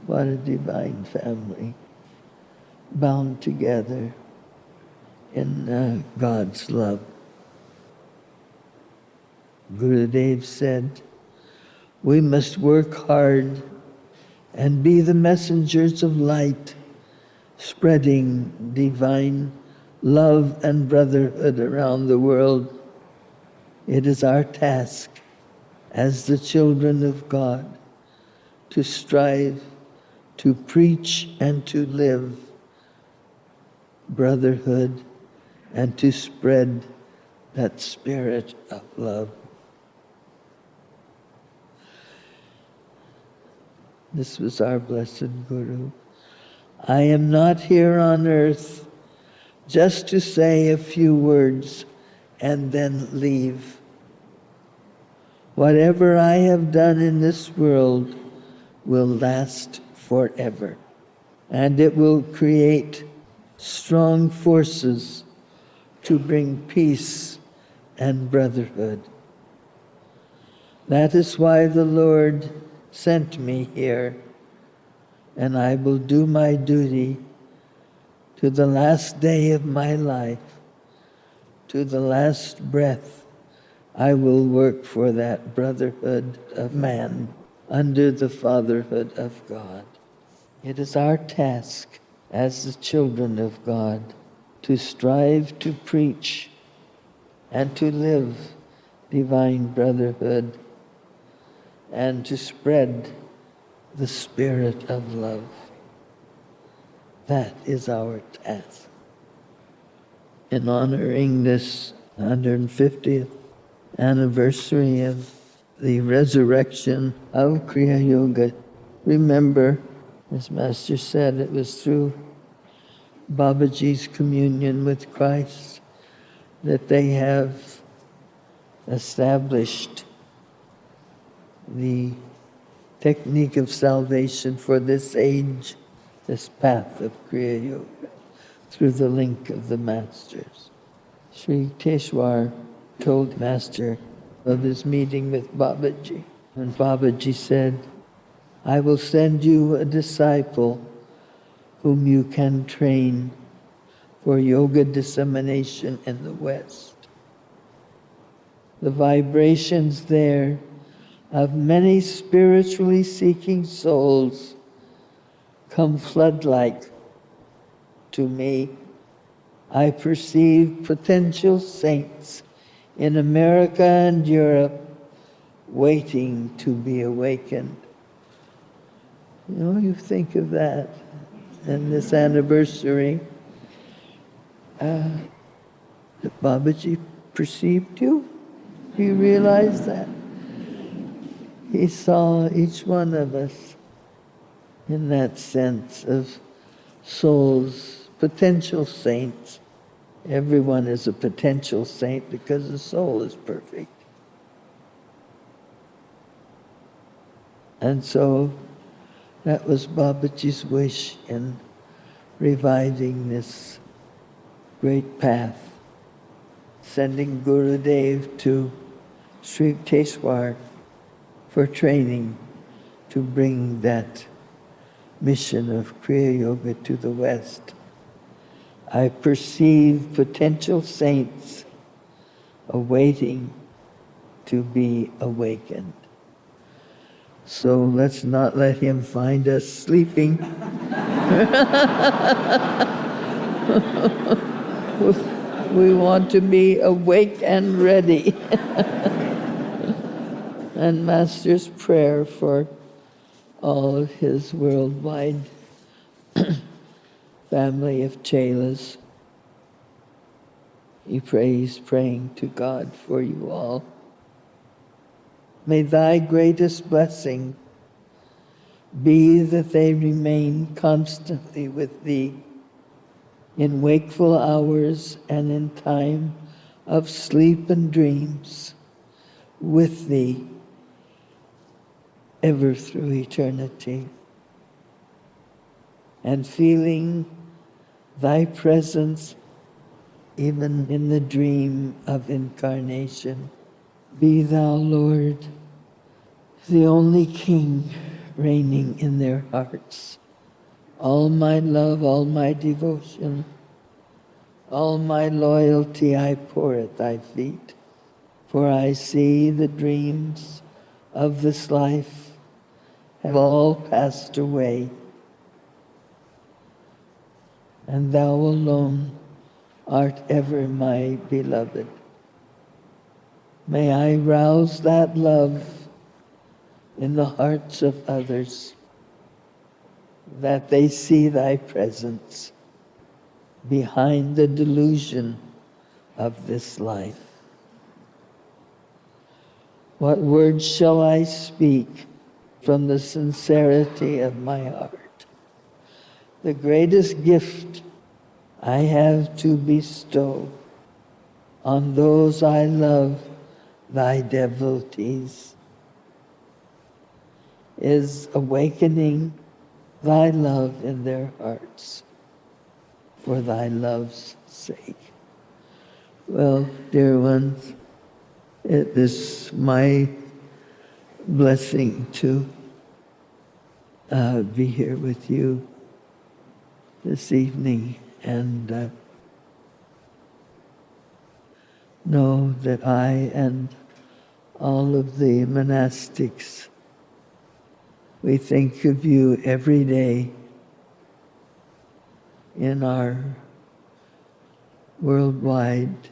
what a divine family, bound together in God's love. Gurudev said, we must work hard and be the messengers of light, spreading divine love and brotherhood around the world. It is our task as the children of God to strive to preach and to live brotherhood, and to spread that spirit of love. This was our blessed Guru. I am not here on earth just to say a few words and then leave. Whatever I have done in this world will last forever, and it will create strong forces to bring peace and brotherhood. That is why the Lord sent me here, and I will do my duty to the last day of my life, to the last breath. I will work for that brotherhood of man under the fatherhood of God. It is our task as the children of God to strive to preach and to live divine brotherhood and to spread the spirit of love. That is our task. In honoring this 150th anniversary of the resurrection of Kriya Yoga, remember, as Master said, it was through Babaji's communion with Christ that they have established the technique of salvation for this age, this path of Kriya Yoga, through the link of the Masters. Sri Teshwar told Master of his meeting with Babaji, and Babaji said, I will send you a disciple whom you can train for yoga dissemination in the West. The vibrations there of many spiritually seeking souls come flood-like to me. I perceive potential saints in America and Europe waiting to be awakened. You know, you think of that in this anniversary. Babaji perceived you. Do you realize that? He saw each one of us in that sense of souls, potential saints. Everyone is a potential saint because the soul is perfect. And so that was Babaji's wish in reviving this great path, sending Gurudev to Sri Teshwar for training to bring that mission of Kriya Yoga to the West. I perceive potential saints awaiting to be awakened. So let's not let him find us sleeping. We want to be awake and ready. And Master's prayer for all his worldwide family of chelas. He's praying to God for you all. May thy greatest blessing be that they remain constantly with thee in wakeful hours and in time of sleep and dreams, with thee ever through eternity, and feeling thy presence even in the dream of incarnation. Be thou, Lord, the only King reigning in their hearts. All my love, all my devotion, all my loyalty I pour at thy feet, for I see the dreams of this life have all passed away, and thou alone art ever my beloved. May I rouse that love in the hearts of others, that they see thy presence behind the delusion of this life. What words shall I speak from the sincerity of my heart? The greatest gift I have to bestow on those I love, thy devotees, is awakening thy love in their hearts for thy love's sake. Well, dear ones, it is my blessing to be here with you this evening and know that I and all of the monastics, we think of you every day in our worldwide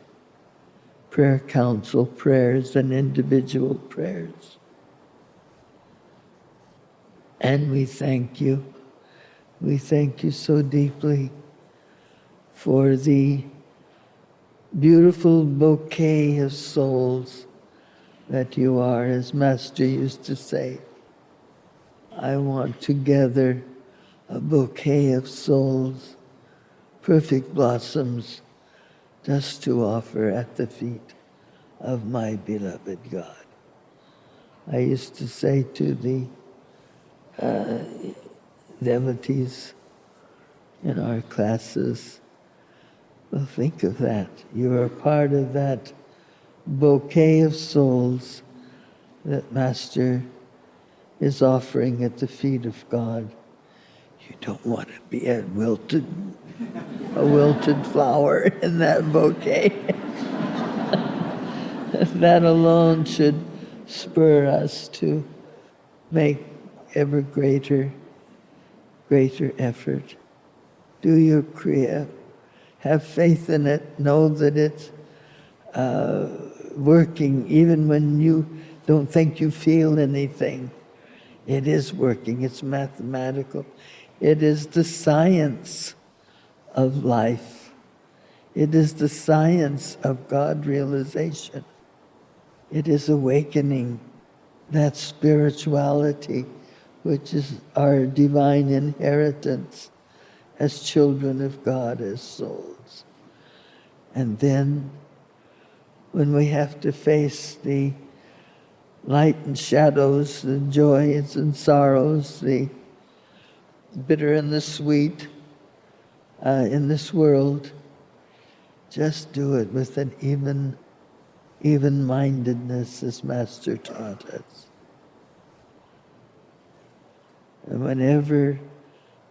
prayer council prayers and individual prayers. And we thank you. We thank you so deeply for the beautiful bouquet of souls that you are, as Master used to say. I want to gather a bouquet of souls, perfect blossoms, just to offer at the feet of my beloved God. I used to say to the devotees in our classes, well, think of that. You are part of that bouquet of souls that Master is offering at the feet of God. You don't want to be a wilted flower in that bouquet. That alone should spur us to make ever greater effort. Do your Kriya. Have faith in it. Know that it's working even when you don't think you feel anything. It is working. It's mathematical. It is the science of life. It is the science of God realization. It is awakening that spirituality, which is our divine inheritance as children of God, as souls. And then, when we have to face the light and shadows, the joys and sorrows, the bitter and the sweet in this world, just do it with an even-mindedness as Master taught us. And whenever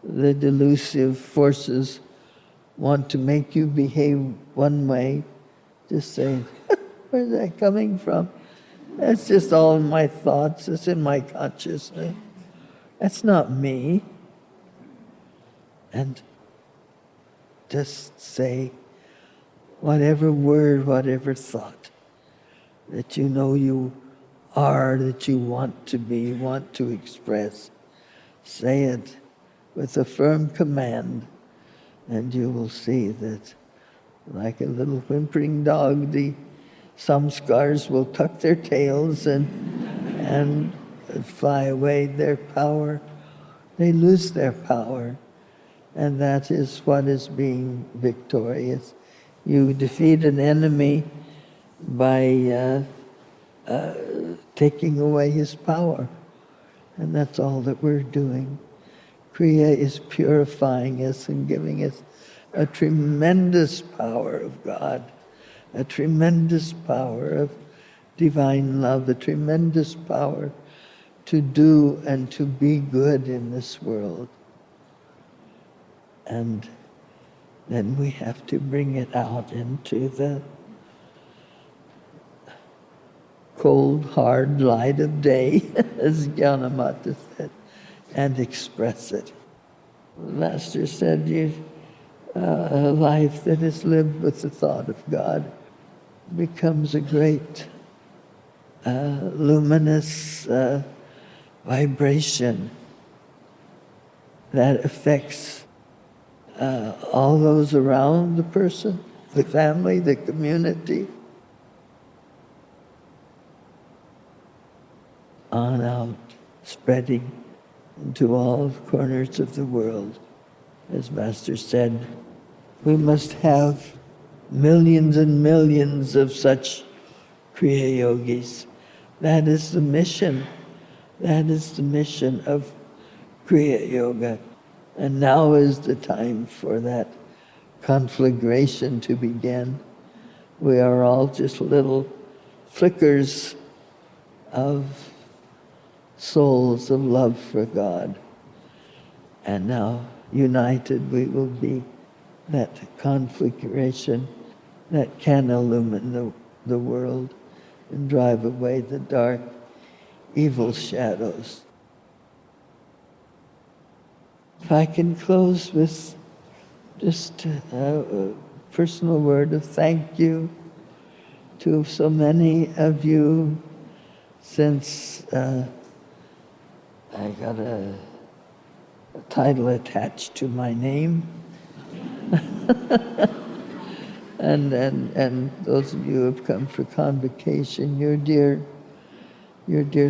the delusive forces want to make you behave one way, just say, where's that coming from? That's just all in my thoughts. It's in my consciousness. That's not me. And just say whatever word, whatever thought that you know you are, that you want to be, want to express. Say it with a firm command, and you will see that, like a little whimpering dog, the samskars will tuck their tails and fly away. Their power, they lose their power. And that is what is being victorious. You defeat an enemy by taking away his power. And that's all that we're doing. Kriya is purifying us and giving us a tremendous power of God, a tremendous power of divine love, a tremendous power to do and to be good in this world. And then we have to bring it out into the cold, hard light of day, as Yogananda Mata said, and express it. The Master said, a life that is lived with the thought of God becomes a great luminous vibration that affects all those around the person, the family, the community, on out, spreading into all corners of the world. As Master said, we must have millions and millions of such Kriya Yogis. That is the mission. That is the mission of Kriya Yoga. And now is the time for that conflagration to begin. We are all just little flickers of souls of love for God. And now, united, we will be that conflagration that can illumine the world and drive away the dark, evil shadows. If I can close with just a personal word of thank you to so many of you since I got a title attached to my name. and those of you who have come for convocation, your dear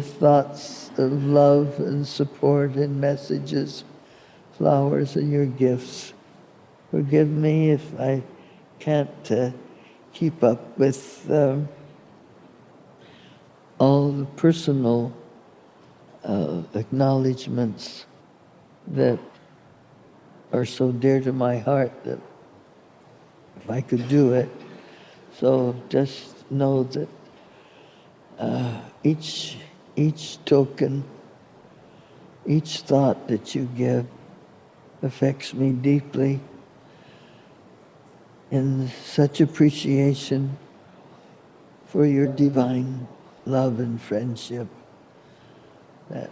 thoughts of love and support and messages, flowers and your gifts. Forgive me if I can't keep up with all the personal acknowledgments that are so dear to my heart that if I could do it. So just know that each token, each thought that you give affects me deeply in such appreciation for your divine love and friendship. That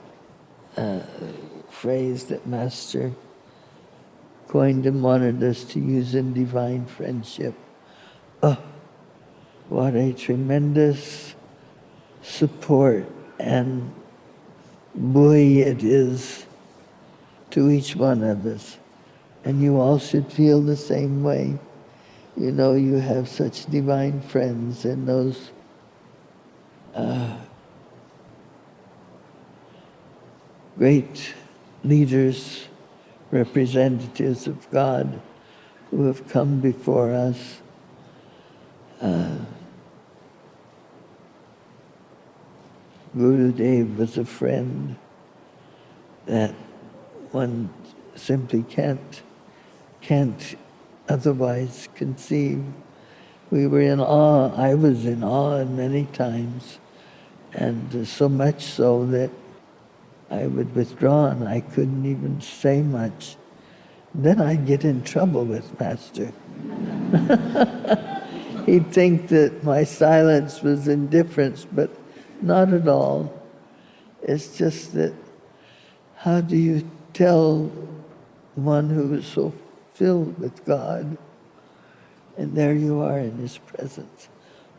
phrase that Master coined and wanted us to use in divine friendship. Oh, what a tremendous support and buoy it is to each one of us. And you all should feel the same way. You know, you have such divine friends and those great leaders, representatives of God who have come before us. Gurudev was a friend that one simply can't otherwise conceive. We were in awe. I was in awe many times, and so much so that I would withdraw and I couldn't even say much. Then I'd get in trouble with Master. He'd think that my silence was indifference, but not at all. It's just that how do you tell one who is so filled with God, and there you are in His presence?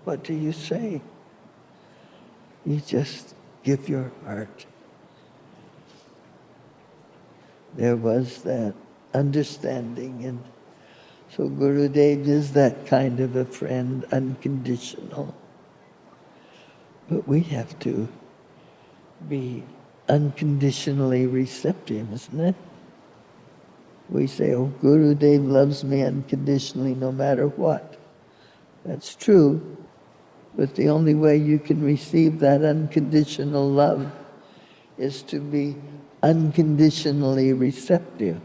What do you say? You just give your heart. There was that understanding, and so Gurudev is that kind of a friend, unconditional. But we have to be unconditionally receptive, isn't it? We say, oh, Gurudev loves me unconditionally no matter what. That's true, but the only way you can receive that unconditional love is to be unconditionally receptive.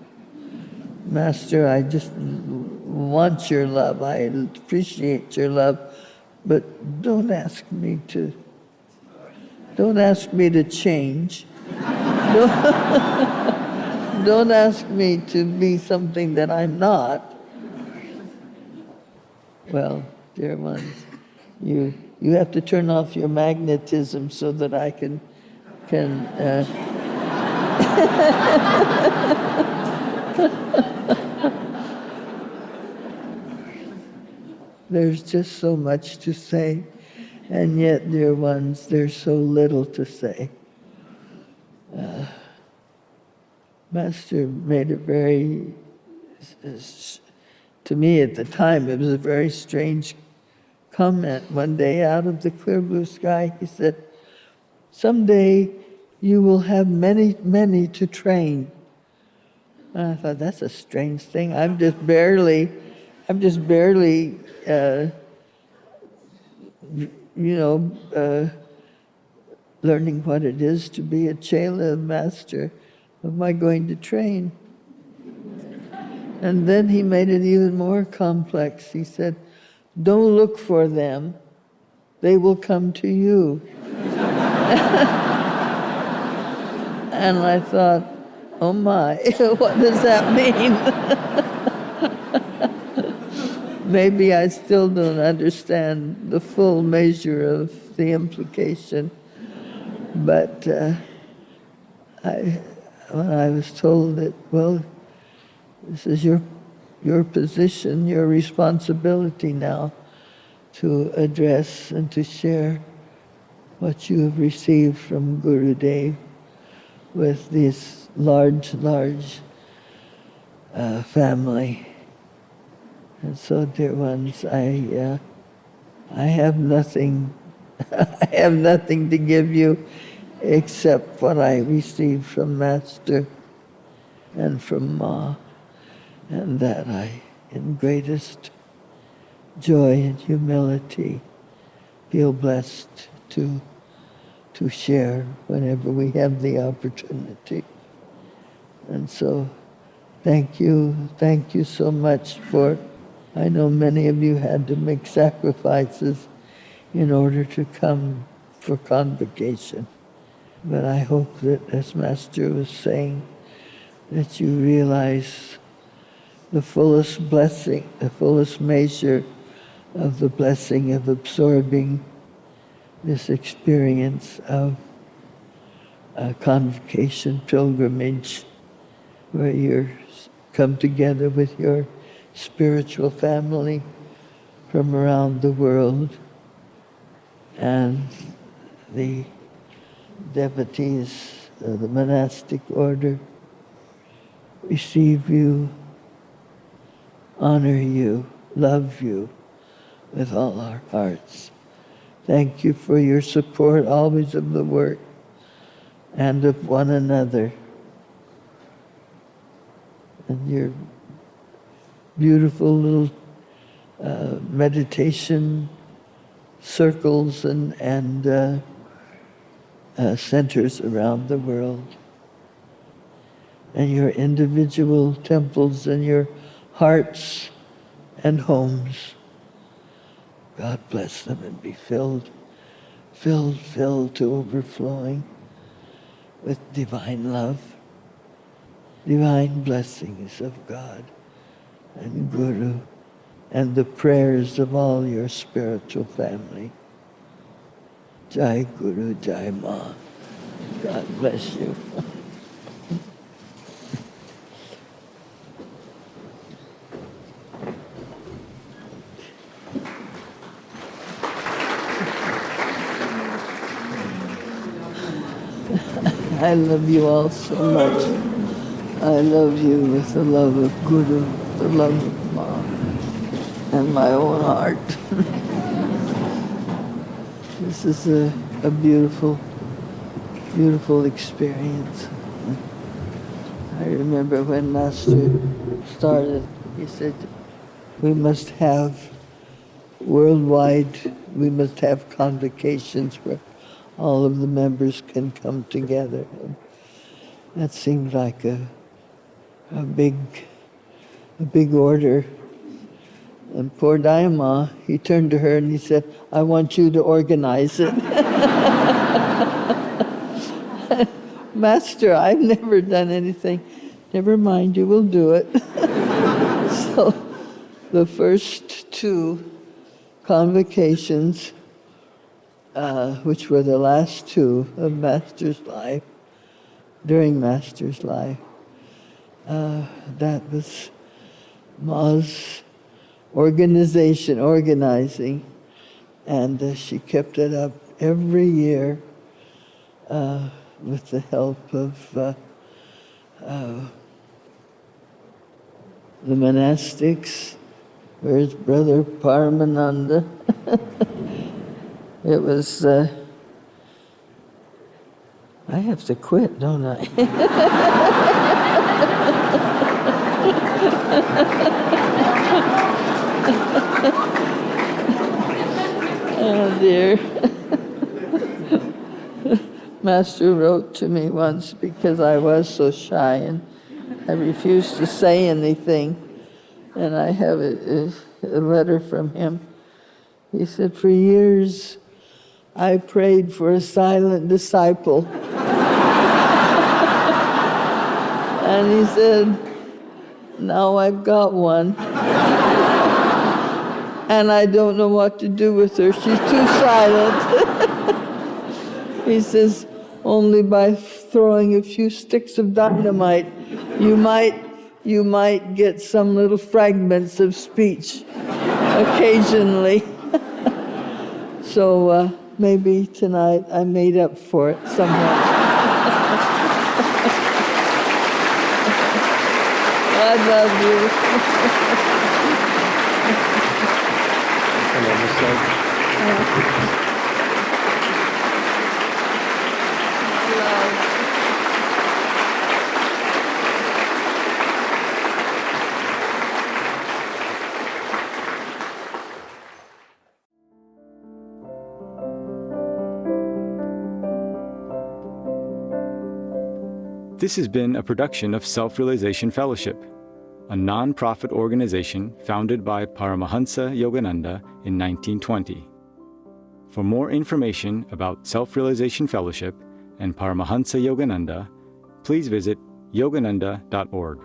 Master, I just want your love. I appreciate your love, but don't ask me to change. Don't ask me to be something that I'm not. Well, dear ones, you have to turn off your magnetism so that I can There's just so much to say, and yet, dear ones, there's so little to say. Master made it very to me at the time, it was a very strange comment. One day out of the clear blue sky, he said, "Someday you will have many, many to train." And I thought, that's a strange thing. I'm just barely, learning what it is to be a chela master. What am I going to train? And then he made it even more complex. He said, "Don't look for them. They will come to you." And I thought, oh my, what does that mean? Maybe I still don't understand the full measure of the implication. But when I was told that, well, this is your position, your responsibility now to address and to share what you have received from Gurudev with this large family. And so, dear ones, I have nothing, I have nothing to give you except what I received from Master and from Ma, and that I, in greatest joy and humility, feel blessed to share whenever we have the opportunity. And so, thank you so much for, I know many of you had to make sacrifices in order to come for convocation. But I hope that, as Master was saying, that you realize the fullest blessing, the fullest measure of the blessing of absorbing this experience of a convocation pilgrimage where you come together with your spiritual family from around the world, and the devotees of the monastic order receive you, honor you, love you with all our hearts. Thank you for your support always of the work and of one another, and your beautiful little meditation circles and centers around the world, and your individual temples and your hearts and homes. God bless them and be filled to overflowing with divine love, divine blessings of God and Guru, and the prayers of all your spiritual family. Jai Guru, Jai Ma. God bless you. I love you all so much. I love you with the love of Guru, the love of Ma, and my own heart. This is a beautiful, beautiful experience. I remember when Master started, he said, we must have worldwide, we must have convocations where all of the members can come together. And that seemed like a big order. And poor Dayama, he turned to her and he said, I want you to organize it. Master, I've never done anything. Never mind, you will do it. So the first two convocations, which were the last two of Master's life, during Master's life, that was Ma's organizing, and she kept it up every year with the help of the monastics. Where's Brother Paramananda? It was, I have to quit, don't I? Oh dear. Master wrote to me once because I was so shy and I refused to say anything. And I have a letter from him. He said, for years I prayed for a silent disciple. And he said, now I've got one. And I don't know what to do with her. She's too silent. He says, only by throwing a few sticks of dynamite, you might get some little fragments of speech occasionally. So maybe tonight I made up for it somewhat. I love you. This has been a production of Self-Realization Fellowship, a non-profit organization founded by Paramahansa Yogananda in 1920. For more information about Self-Realization Fellowship and Paramahansa Yogananda, please visit yogananda.org.